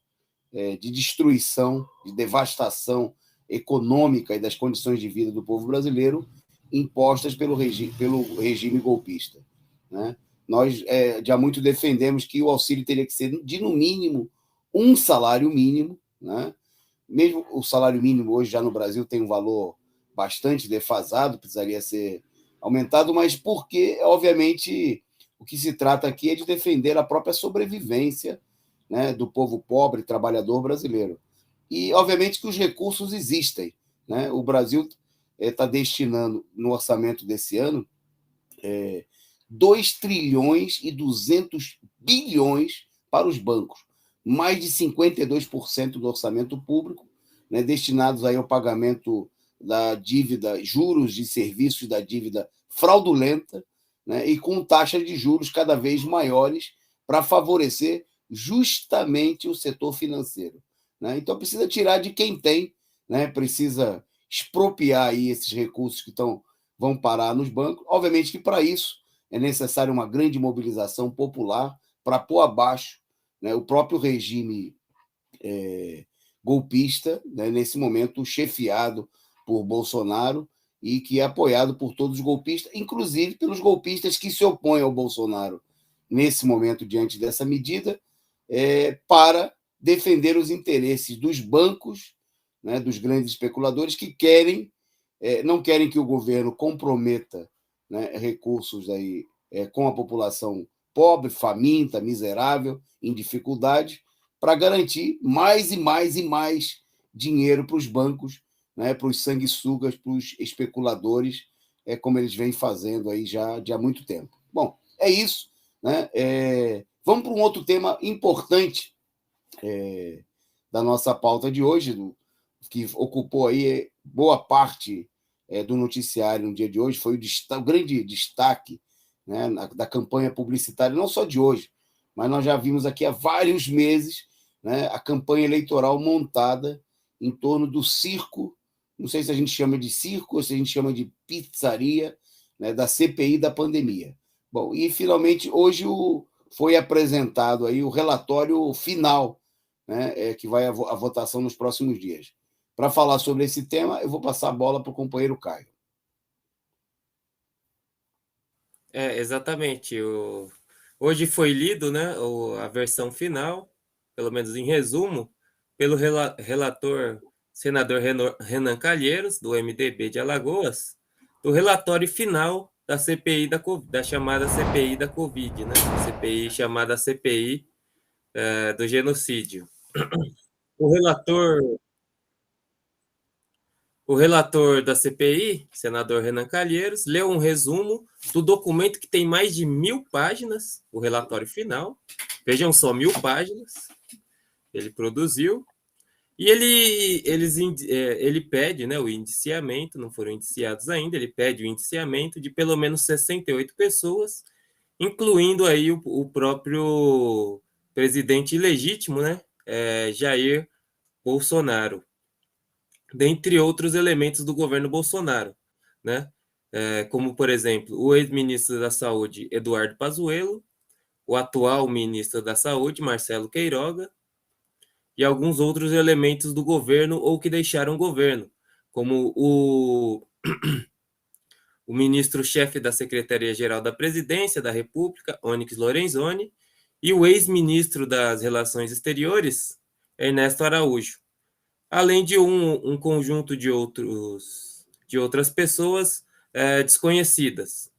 de destruição, de devastação econômica e das condições de vida do povo brasileiro impostas pelo regime golpista, né? Nós já muito defendemos que o auxílio teria que ser de, no mínimo, um salário mínimo, né? Mesmo o salário mínimo hoje já no Brasil tem um valor bastante defasado, precisaria ser aumentado, mas porque, obviamente, o que se trata aqui é de defender a própria sobrevivência, né, do povo pobre, trabalhador brasileiro. E, obviamente, que os recursos existem, né? O Brasil está destinando, no orçamento desse ano, 2 trilhões e 200 bilhões para os bancos. Mais de 52% do orçamento público, né, destinados aí ao pagamento da dívida, juros de serviços da dívida fraudulenta, né, e com taxas de juros cada vez maiores para favorecer justamente o setor financeiro, né? Então precisa tirar de quem tem, né? Precisa expropriar aí esses recursos que vão parar nos bancos. Obviamente que para isso é necessária uma grande mobilização popular para pôr abaixo, né, o próprio regime golpista, né, nesse momento chefiado por Bolsonaro e que é apoiado por todos os golpistas, inclusive pelos golpistas que se opõem ao Bolsonaro nesse momento, diante dessa medida, para defender os interesses dos bancos, né, dos grandes especuladores que não querem que o governo comprometa, né, recursos aí, com a população pobre, faminta, miserável, em dificuldade, para garantir mais e mais e mais dinheiro para os bancos, né, para os sanguessugas, para os especuladores, como eles vêm fazendo aí já há muito tempo. Bom, é isso, né? Vamos para um outro tema importante da nossa pauta de hoje, que ocupou aí boa parte do noticiário no dia de hoje, foi o grande destaque, né, da campanha publicitária, não só de hoje, mas nós já vimos aqui há vários meses, né, a campanha eleitoral montada em torno do circo, não sei se a gente chama de circo ou se a gente chama de pizzaria, né, da CPI da pandemia. Bom, e finalmente hoje foi apresentado aí o relatório final, né, que vai à votação nos próximos dias. Para falar sobre esse tema, eu vou passar a bola para o companheiro Caio. Exatamente. Hoje foi lido, né, a versão final, pelo menos em resumo, pelo relator, senador Renan Calheiros, do MDB de Alagoas, do relatório final da CPI da chamada CPI da Covid, né? CPI chamada CPI do genocídio. O relator da CPI, senador Renan Calheiros, leu um resumo do documento que tem mais de 1.000 páginas, o relatório final. Vejam só, 1.000 páginas ele produziu. E ele pede, né, o indiciamento, não foram indiciados ainda, ele pede o indiciamento de pelo menos 68 pessoas, incluindo aí o próprio presidente ilegítimo, né, Jair Bolsonaro, dentre outros elementos do governo Bolsonaro, né, como, por exemplo, o ex-ministro da Saúde, Eduardo Pazuello, o atual ministro da Saúde, Marcelo Queiroga, e alguns outros elementos do governo ou que deixaram o governo, como o ministro-chefe da Secretaria-Geral da Presidência da República, Onyx Lorenzoni, e o ex-ministro das Relações Exteriores, Ernesto Araújo, além de um conjunto de outras pessoas desconhecidas.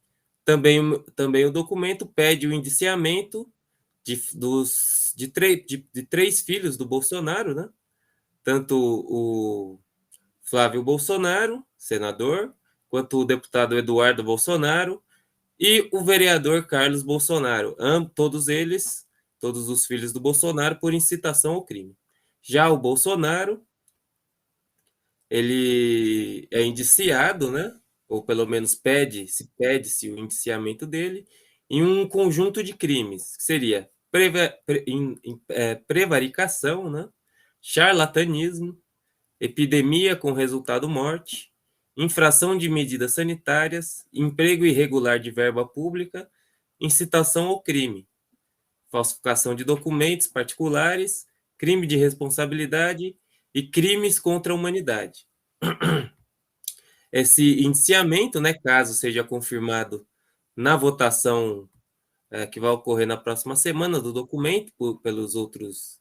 Também o documento pede o indiciamento de 3 filhos do Bolsonaro, né? Tanto o Flávio Bolsonaro, senador, quanto o deputado Eduardo Bolsonaro e o vereador Carlos Bolsonaro, todos os filhos do Bolsonaro, por incitação ao crime. Já o Bolsonaro, ele é indiciado, né? Ou pelo menos pede-se o indiciamento dele em um conjunto de crimes, que seria prevaricação, né? Charlatanismo, epidemia com resultado morte, infração de medidas sanitárias, emprego irregular de verba pública, incitação ao crime, falsificação de documentos particulares, crime de responsabilidade e crimes contra a humanidade. Esse indiciamento, né, caso seja confirmado na votação que vai ocorrer na próxima semana do documento pelos outros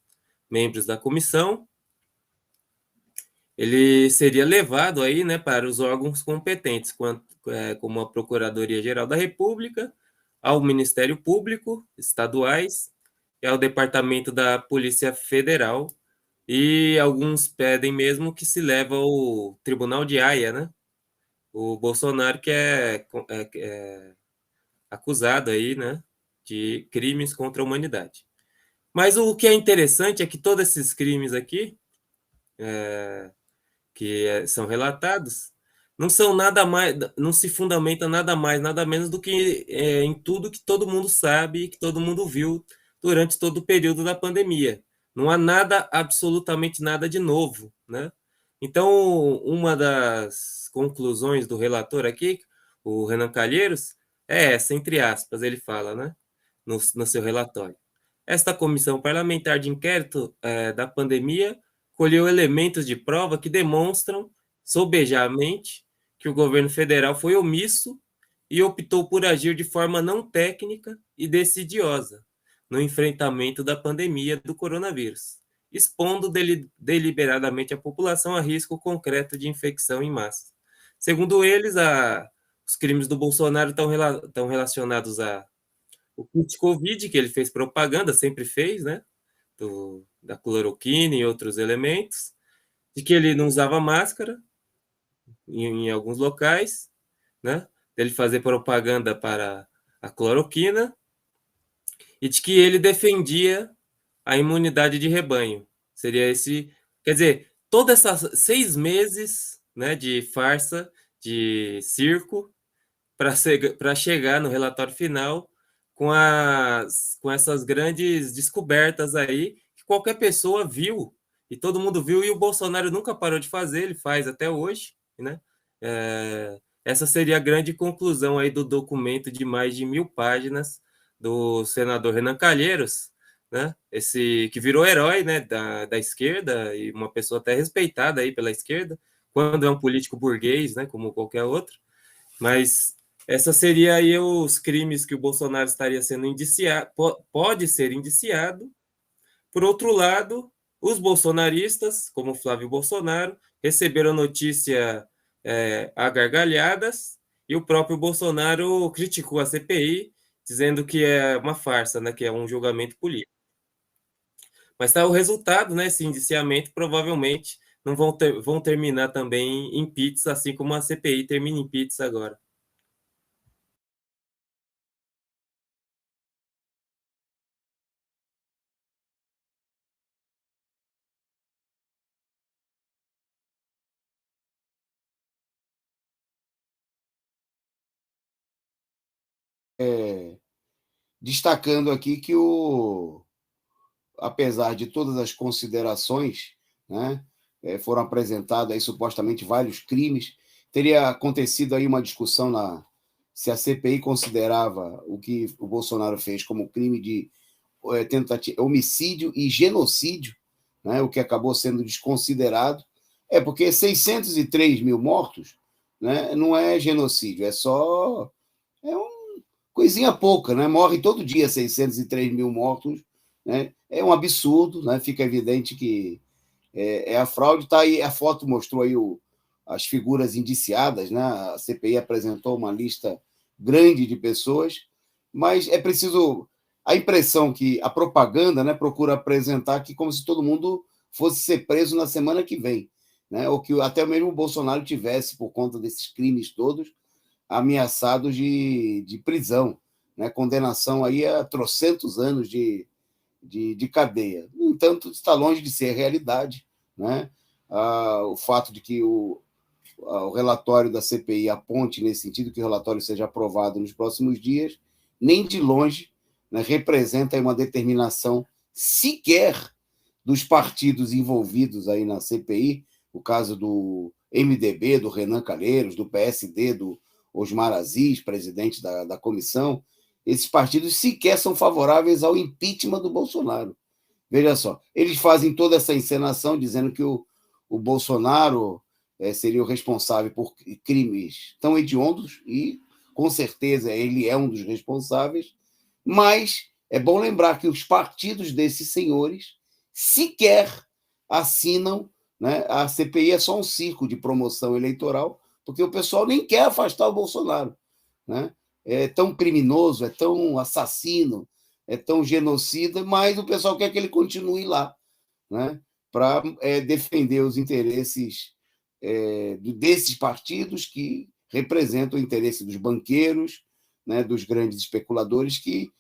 membros da comissão, ele seria levado aí, né, para os órgãos competentes, como a Procuradoria-Geral da República, ao Ministério Público, estaduais, e ao Departamento da Polícia Federal, e alguns pedem mesmo que se leve ao Tribunal de Haia, né? O Bolsonaro que é acusado aí, né, de crimes contra a humanidade. Mas o que é interessante é que todos esses crimes aqui, que são relatados, não são nada mais, não se fundamenta nada mais, nada menos do que em tudo que todo mundo sabe e que todo mundo viu durante todo o período da pandemia. Não há nada, absolutamente nada de novo, né? Então, uma das conclusões do relator aqui, o Renan Calheiros, é essa, entre aspas, ele fala, né, no seu relatório. Esta comissão parlamentar de inquérito da pandemia colheu elementos de prova que demonstram, sobejamente, que o governo federal foi omisso e optou por agir de forma não técnica e decidiosa no enfrentamento da pandemia do coronavírus, expondo deliberadamente a população a risco concreto de infecção em massa. Segundo eles, os crimes do Bolsonaro estão relacionados o kit Covid, que ele fez propaganda, sempre fez, né? Da cloroquina e outros elementos, de que ele não usava máscara em alguns locais, né? Dele fazer propaganda para a cloroquina e de que ele defendia a imunidade de rebanho. Seria esse... Quer dizer, todos esses 6 meses, né, de farsa, de circo, para chegar no relatório final com essas grandes descobertas aí que qualquer pessoa viu, e todo mundo viu, e o Bolsonaro nunca parou de fazer, ele faz até hoje, né? Essa seria a grande conclusão aí do documento de mais de 1.000 páginas do senador Renan Calheiros, né? Esse que virou herói, né, da esquerda, e uma pessoa até respeitada aí pela esquerda, quando é um político burguês, né, como qualquer outro. Mas essa seria aí os crimes que o Bolsonaro estaria sendo indiciado, pode ser indiciado. Por outro lado, os bolsonaristas, como Flávio Bolsonaro, receberam notícia a gargalhadas, e o próprio Bolsonaro criticou a CPI, dizendo que é uma farsa, né, que é um julgamento político. Mas tá o resultado, né, esse indiciamento provavelmente não vão terminar também em pizza, assim como a CPI termina em pizza agora. Destacando aqui que, apesar de todas as considerações, né, foram apresentados aí supostamente vários crimes, teria acontecido aí uma discussão se a CPI considerava o que o Bolsonaro fez como crime de homicídio e genocídio, né, o que acabou sendo desconsiderado. Porque 603 mil mortos, né, não é genocídio, coisinha pouca, né? Morre todo dia 603 mil mortos, né? É um absurdo, né? Fica evidente que é a fraude. Tá aí, a foto mostrou aí as figuras indiciadas, né? A CPI apresentou uma lista grande de pessoas, mas é preciso... A impressão que a propaganda, né, procura apresentar que como se todo mundo fosse ser preso na semana que vem, né? Ou que até mesmo o Bolsonaro tivesse, por conta desses crimes todos, ameaçados de prisão, né? Condenação aí a trocentos anos de cadeia. No entanto, está longe de ser realidade, né? O fato de que o relatório da CPI aponte nesse sentido, que o relatório seja aprovado nos próximos dias, nem de longe, né, representa uma determinação sequer dos partidos envolvidos aí na CPI, o caso do MDB, do Renan Calheiros, do PSD, do Osmar Aziz, presidente da comissão. Esses partidos sequer são favoráveis ao impeachment do Bolsonaro. Veja só, eles fazem toda essa encenação dizendo que o Bolsonaro seria o responsável por crimes tão hediondos, e com certeza ele é um dos responsáveis, mas é bom lembrar que os partidos desses senhores sequer assinam, né? A CPI é só um circo de promoção eleitoral, porque o pessoal nem quer afastar o Bolsonaro, né? É tão criminoso, é tão assassino, é tão genocida, mas o pessoal quer que ele continue lá, né? Para defender os interesses desses partidos que representam o interesse dos banqueiros, né, dos grandes especuladores que,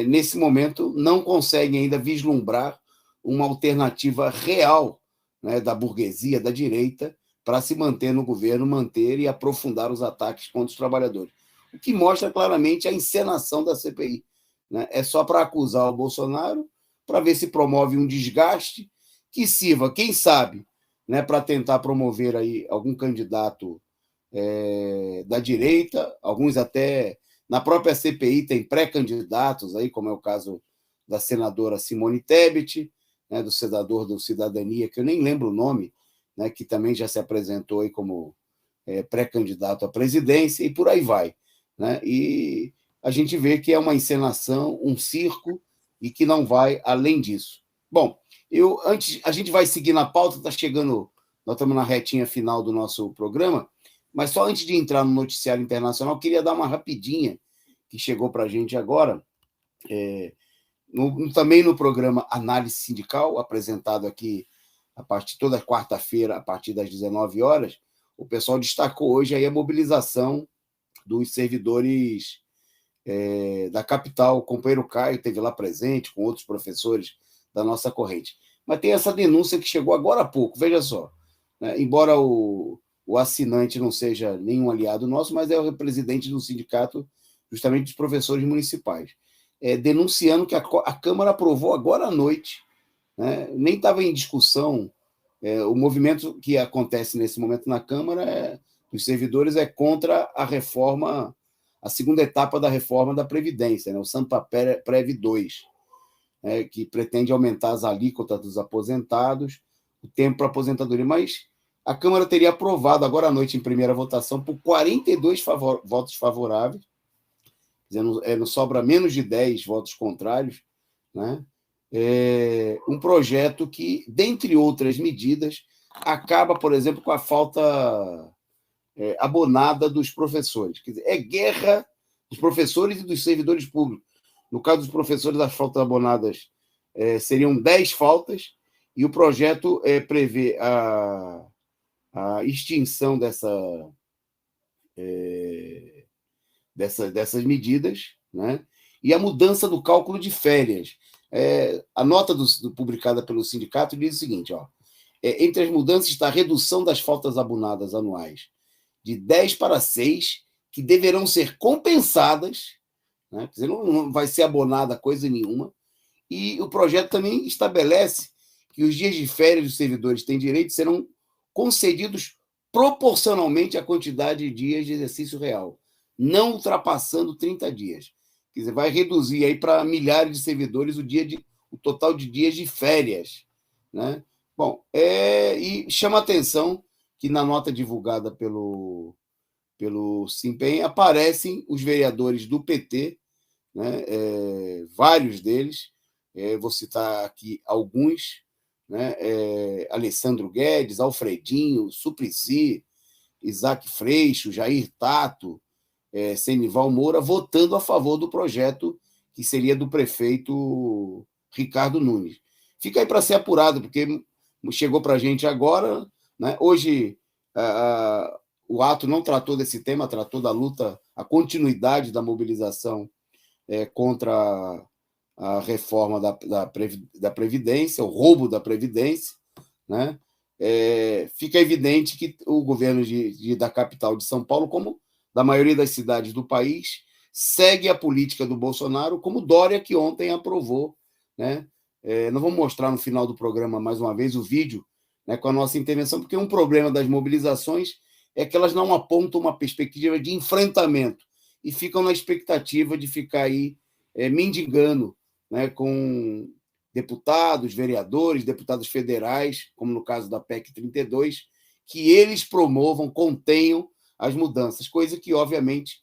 nesse momento, não conseguem ainda vislumbrar uma alternativa real, né, da burguesia, da direita, para se manter no governo, manter e aprofundar os ataques contra os trabalhadores. O que mostra claramente a encenação da CPI. Né? É só para acusar o Bolsonaro, para ver se promove um desgaste que sirva, quem sabe, né, para tentar promover aí algum candidato da direita, alguns até na própria CPI tem pré-candidatos, aí, como é o caso da senadora Simone Tebet, né, do senador do Cidadania, que eu nem lembro o nome, né, que também já se apresentou aí como pré-candidato à presidência, e por aí vai. Né? E a gente vê que é uma encenação, um circo, e que não vai além disso. Bom, a gente vai seguir na pauta, está chegando, nós estamos na retinha final do nosso programa, mas só antes de entrar no noticiário internacional, queria dar uma rapidinha que chegou para a gente agora, também no programa Análise Sindical, apresentado aqui a partir toda quarta-feira, a partir das 19 horas, o pessoal destacou hoje aí a mobilização dos servidores da capital. O companheiro Caio esteve lá presente, com outros professores da nossa corrente. Mas tem essa denúncia que chegou agora há pouco, veja só. Né? Embora o assinante não seja nenhum aliado nosso, mas é o presidente do sindicato, justamente dos professores municipais, denunciando que a Câmara aprovou agora à noite, né? Nem estava em discussão. O movimento que acontece nesse momento na Câmara dos servidores é contra a reforma, a segunda etapa da reforma da Previdência, né? O Sampaprev 2, que pretende aumentar as alíquotas dos aposentados, o tempo para aposentadoria, mas a Câmara teria aprovado agora à noite, em primeira votação, por 42 votos favoráveis, dizendo, não sobra menos de 10 votos contrários, né? Um projeto que, dentre outras medidas, acaba, por exemplo, com a falta abonada dos professores. Quer dizer, é guerra dos professores e dos servidores públicos. No caso dos professores, as faltas abonadas seriam 10 faltas, e o projeto prevê a extinção dessas medidas, né? E a mudança do cálculo de férias. A nota publicada pelo sindicato diz o seguinte: entre as mudanças está a redução das faltas abonadas anuais de 10 para 6, que deverão ser compensadas, né? Quer dizer, não vai ser abonada coisa nenhuma, e o projeto também estabelece que os dias de férias dos servidores têm direito serão concedidos proporcionalmente à quantidade de dias de exercício real, não ultrapassando 30 dias. Quer dizer, vai reduzir aí para milhares de servidores o total de dias de férias. Né? Bom, e chama a atenção que na nota divulgada pelo Simpen aparecem os vereadores do PT, né? Vários deles, vou citar aqui alguns, né? Alessandro Guedes, Alfredinho, Suplicy, Isaac Freixo, Jair Tato, Senival Moura, votando a favor do projeto que seria do prefeito Ricardo Nunes. Fica aí para ser apurado, porque chegou para a gente agora. Né? Hoje, o ato não tratou desse tema, tratou da luta, a continuidade da mobilização contra a reforma da Previdência, o roubo da Previdência. Né? Fica evidente que o governo da capital de São Paulo, como da maioria das cidades do país, segue a política do Bolsonaro, como Dória, que ontem aprovou. Né? Nós vamos mostrar no final do programa, mais uma vez, o vídeo, né, com a nossa intervenção, porque um problema das mobilizações é que elas não apontam uma perspectiva de enfrentamento e ficam na expectativa de ficar aí mendigando, né, com deputados, vereadores, deputados federais, como no caso da PEC 32, que eles promovam, contenham as mudanças, coisa que, obviamente,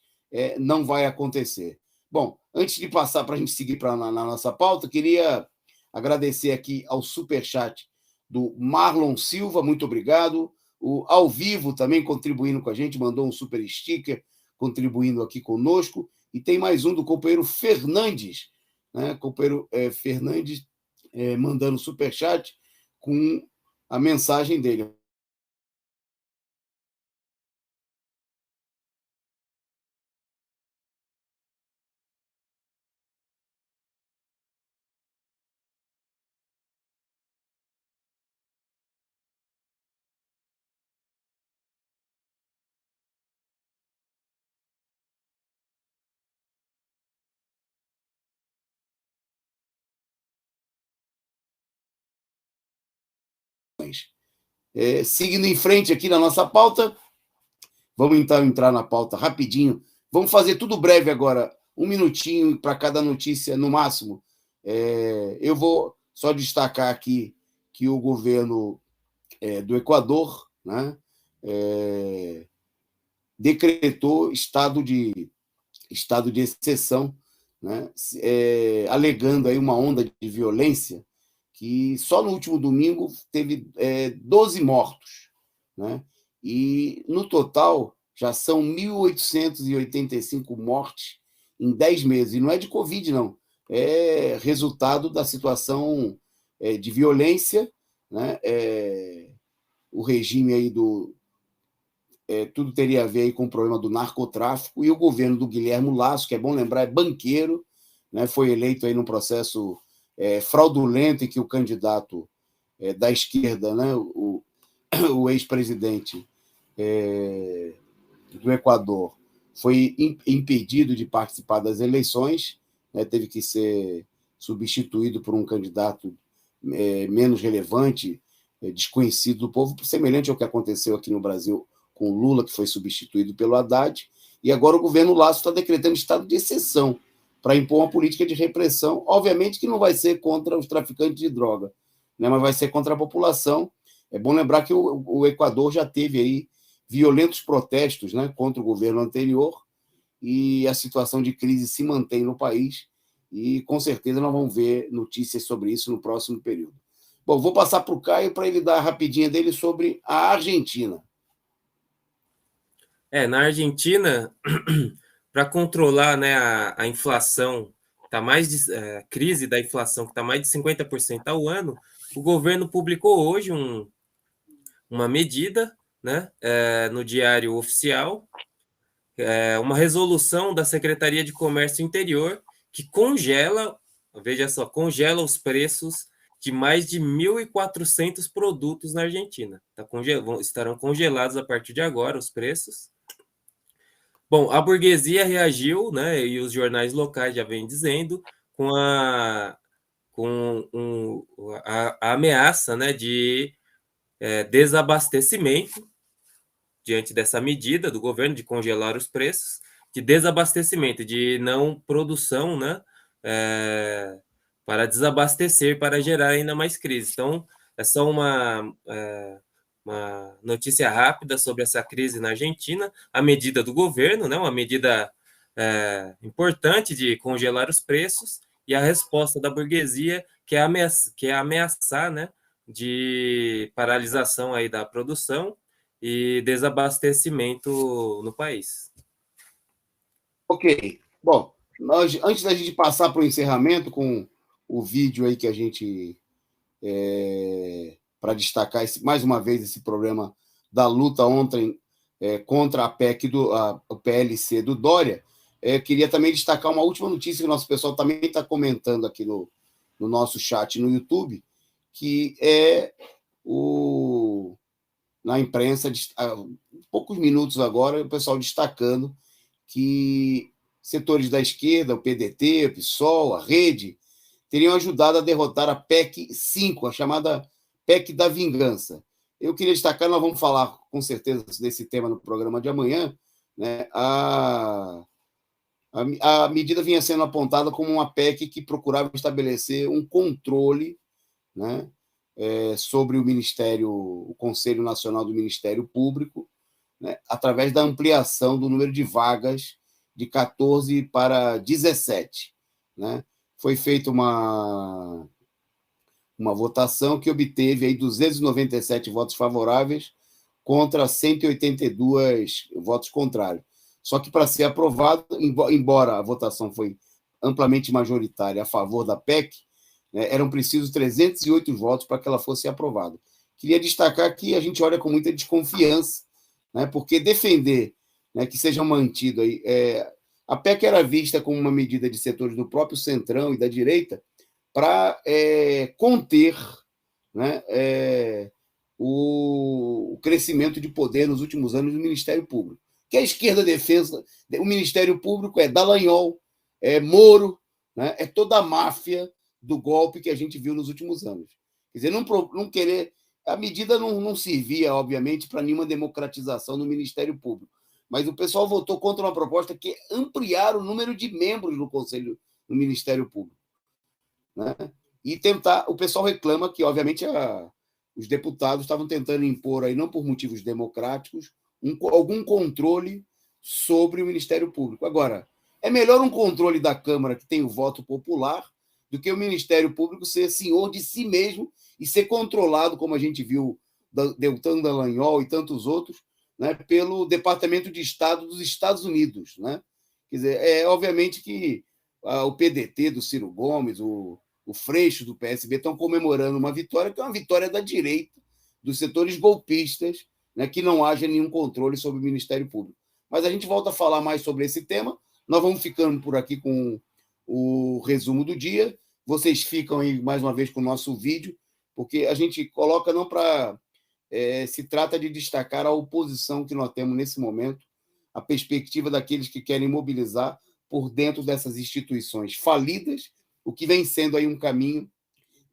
não vai acontecer. Bom, antes de passar para a gente seguir na nossa pauta, queria agradecer aqui ao superchat do Marlon Silva, muito obrigado. O Ao Vivo também contribuindo com a gente, mandou um super sticker, contribuindo aqui conosco. E tem mais um do companheiro Fernandes, né? Companheiro Fernandes mandando superchat com a mensagem dele. Seguindo em frente aqui na nossa pauta, vamos então entrar na pauta rapidinho. Vamos fazer tudo breve agora, 1 minutinho para cada notícia no máximo. Eu vou só destacar aqui que o governo do Equador, né, decretou estado de exceção, né, alegando aí uma onda de violência que só no último domingo teve 12 mortos, né, e no total já são 1.885 mortes em 10 meses. E não é de Covid, não. É resultado da situação de violência, né? O regime aí tudo teria a ver aí com o problema do narcotráfico, e o governo do Guilherme Lasso, que é bom lembrar, é banqueiro, né? Foi eleito aí num processo fraudulento em que o candidato da esquerda, né? O ex-presidente do Equador, foi impedido de participar das eleições, né? Teve que ser substituído por um candidato menos relevante, desconhecido do povo, semelhante ao que aconteceu aqui no Brasil com o Lula, que foi substituído pelo Haddad, e agora o governo Lasso está decretando estado de exceção para impor uma política de repressão, obviamente que não vai ser contra os traficantes de droga, né? Mas vai ser contra a população. É bom lembrar que o Equador já teve aí violentos protestos, né, contra o governo anterior, e a situação de crise se mantém no país, e com certeza nós vamos ver notícias sobre isso no próximo período. Bom, vou passar para o Caio para ele dar a rapidinha dele sobre a Argentina. Na Argentina, para controlar, né, a inflação, tá a crise da inflação, que está mais de 50% ao ano, o governo publicou hoje uma medida, né, no Diário Oficial, uma resolução da Secretaria de Comércio Interior que congela, veja só, congela os preços de mais de 1.400 produtos na Argentina. Estarão congelados a partir de agora os preços. Bom, a burguesia reagiu, né, e os jornais locais já vêm dizendo, com a ameaça, né, de desabastecimento, diante dessa medida do governo de congelar os preços, de desabastecimento, de não produção, né, para desabastecer, para gerar ainda mais crise. Então, é só uma notícia rápida sobre essa crise na Argentina, a medida do governo, né, uma medida importante de congelar os preços, e a resposta da burguesia, que é ameaçar, né, de paralisação aí da produção e desabastecimento no país. Ok. Bom, antes da gente passar para o encerramento com o vídeo aí que a gente... para destacar mais uma vez esse problema da luta ontem contra a PEC o PLC do Dória, queria também destacar uma última notícia que o nosso pessoal também está comentando aqui no nosso chat no YouTube, que na imprensa, há poucos minutos agora, o pessoal destacando que setores da esquerda, o PDT, o PSOL, a Rede, teriam ajudado a derrotar a PEC 5, a chamada PEC da Vingança. Eu queria destacar, nós vamos falar com certeza desse tema no programa de amanhã, né? A medida vinha sendo apontada como uma PEC que procurava estabelecer um controle, né, sobre o Conselho Nacional do Ministério Público, né, através da ampliação do número de vagas de 14 para 17. Né? Foi feita uma votação que obteve aí 297 votos favoráveis contra 182 votos contrários. Só que, para ser aprovado, embora a votação foi amplamente majoritária a favor da PEC, né, eram precisos 308 votos para que ela fosse aprovada. Queria destacar que a gente olha com muita desconfiança, né, porque defender, né, que seja mantido aí... a PEC era vista como uma medida de setores do próprio Centrão e da direita para conter, né, o crescimento de poder nos últimos anos do Ministério Público. Que a esquerda defesa, o Ministério Público é Dallagnol, é Moro, né, é toda a máfia do golpe que a gente viu nos últimos anos. Quer dizer, não querer A medida não servia, obviamente, para nenhuma democratização no Ministério Público. Mas o pessoal votou contra uma proposta que é ampliar o número de membros no Conselho do Ministério Público, né? E tentar... O pessoal reclama que, obviamente, os deputados estavam tentando impor, aí, não por motivos democráticos, algum controle sobre o Ministério Público. Agora, é melhor um controle da Câmara que tem o voto popular do que o Ministério Público ser senhor de si mesmo e ser controlado, como a gente viu Deltan Dallagnol e tantos outros, né, pelo Departamento de Estado dos Estados Unidos, né? Quer dizer, obviamente que o PDT do Ciro Gomes, o Freixo do PSB estão comemorando uma vitória que é uma vitória da direita, dos setores golpistas, né, que não haja nenhum controle sobre o Ministério Público. Mas a gente volta a falar mais sobre esse tema. Nós vamos ficando por aqui com o resumo do dia. Vocês ficam aí mais uma vez com o nosso vídeo, porque a gente coloca não para... se trata de destacar a oposição que nós temos nesse momento, a perspectiva daqueles que querem mobilizar por dentro dessas instituições falidas, o que vem sendo aí um caminho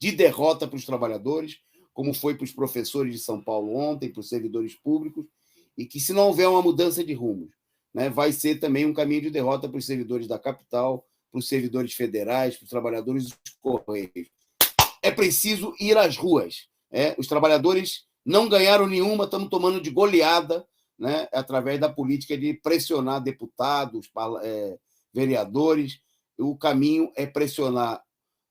de derrota para os trabalhadores, como foi para os professores de São Paulo ontem, para os servidores públicos, e que, se não houver uma mudança de rumos, né, vai ser também um caminho de derrota para os servidores da capital, para os servidores federais, para os trabalhadores dos Correios. É preciso ir às ruas. Os trabalhadores não ganharam nenhuma, estamos tomando de goleada, né, através da política de pressionar deputados, vereadores. O caminho é pressionar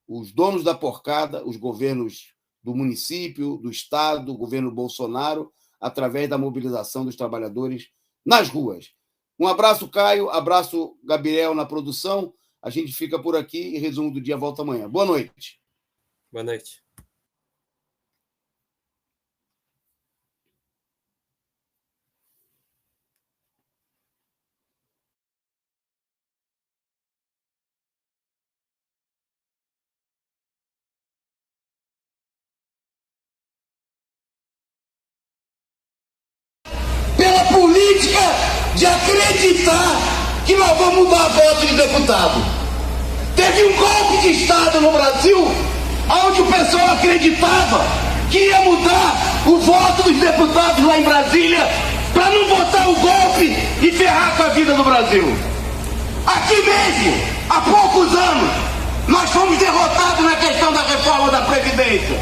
os donos da porcada, os governos do município, do estado, o governo Bolsonaro, através da mobilização dos trabalhadores nas ruas. Um abraço, Caio, abraço, Gabriel, na produção. A gente fica por aqui e resumo do dia volta amanhã. Boa noite. Boa noite. Pela política de acreditar que nós vamos mudar voto de deputado. Teve um golpe de Estado no Brasil, onde o pessoal acreditava que ia mudar o voto dos deputados lá em Brasília para não votar o golpe e ferrar com a vida do Brasil. Aqui mesmo, há poucos anos, nós fomos derrotados na questão da reforma da Previdência.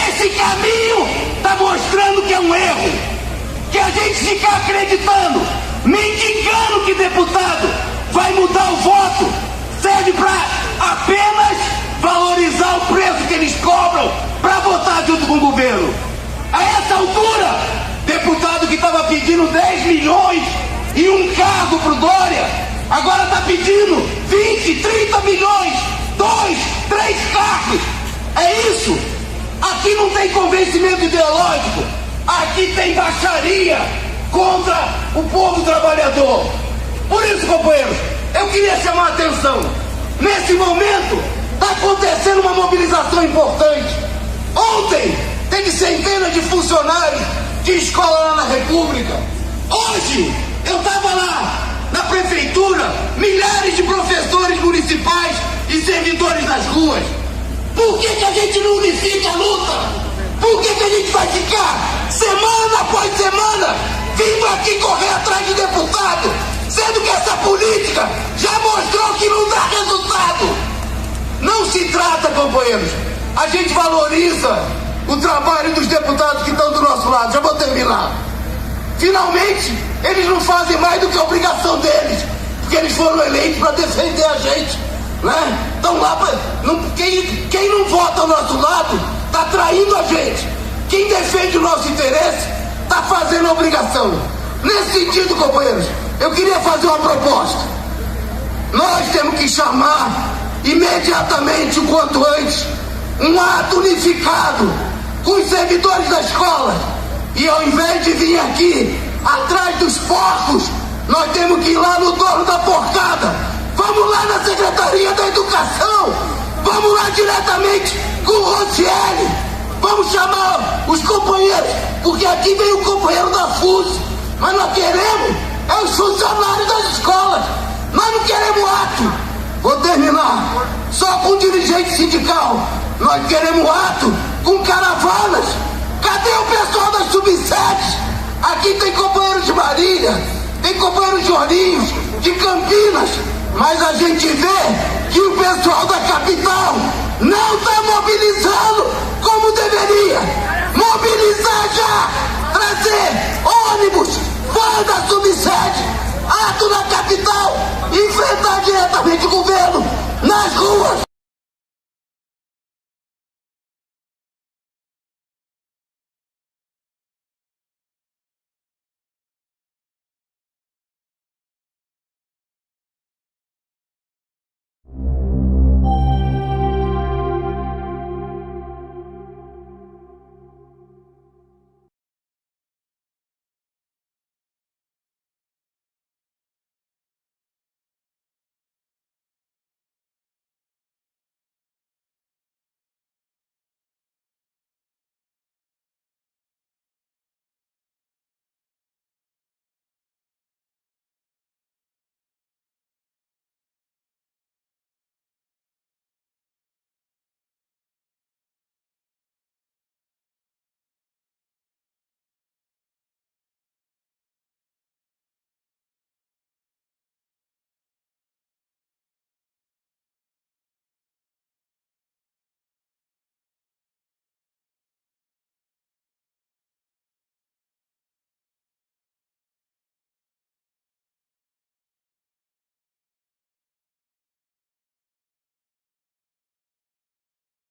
Esse caminho está mostrando que é um erro. Que a gente fica acreditando, mendigando que deputado vai mudar o voto, serve para apenas valorizar o preço que eles cobram para votar junto com o governo. A essa altura, deputado que estava pedindo 10 milhões e um cargo para o Dória, agora está pedindo 20, 30 milhões, 2, 3 cargos. É isso. Aqui não tem convencimento ideológico. Aqui tem baixaria contra o povo trabalhador. Por isso, companheiros, eu queria chamar a atenção. Nesse momento, está acontecendo uma mobilização importante. Ontem, teve centenas de funcionários de escola lá na República. Hoje, eu estava lá na prefeitura, milhares de professores municipais e servidores nas ruas. Por que a gente não unifica a luta? Por que a gente vai ficar semana após semana vindo aqui correr atrás de deputado, sendo que essa política já mostrou que não dá resultado? Não se trata, companheiros, a gente valoriza o trabalho dos deputados que estão do nosso lado. Já vou terminar. Finalmente, eles não fazem mais do que a obrigação deles, porque eles foram eleitos para defender a gente, né? Estão lá para... Quem não vota ao nosso lado está traindo a gente. Quem defende o nosso interesse está fazendo a obrigação. Nesse sentido, companheiros, eu queria fazer uma proposta. Nós temos que chamar imediatamente, o quanto antes, um ato unificado com os servidores da escola. E ao invés de vir aqui atrás dos porcos, nós temos que ir lá no dono da porcada. Vamos lá na Secretaria da Educação. Vamos lá diretamente com o Rocieli. Vamos chamar os companheiros, porque aqui vem o companheiro da FUS. Mas nós queremos os funcionários das escolas. Nós não queremos ato. Vou terminar só com dirigente sindical. Nós queremos ato com caravanas Cadê o pessoal das subsedes? Aqui tem companheiros de Marília, tem companheiros de Ourinhos, de Campinas, mas a gente vê que o pessoal da capital não está mobilizando como deveria. Mobilizar já! Trazer ônibus, fora da subsede, ato na capital, enfrentar diretamente o governo nas ruas.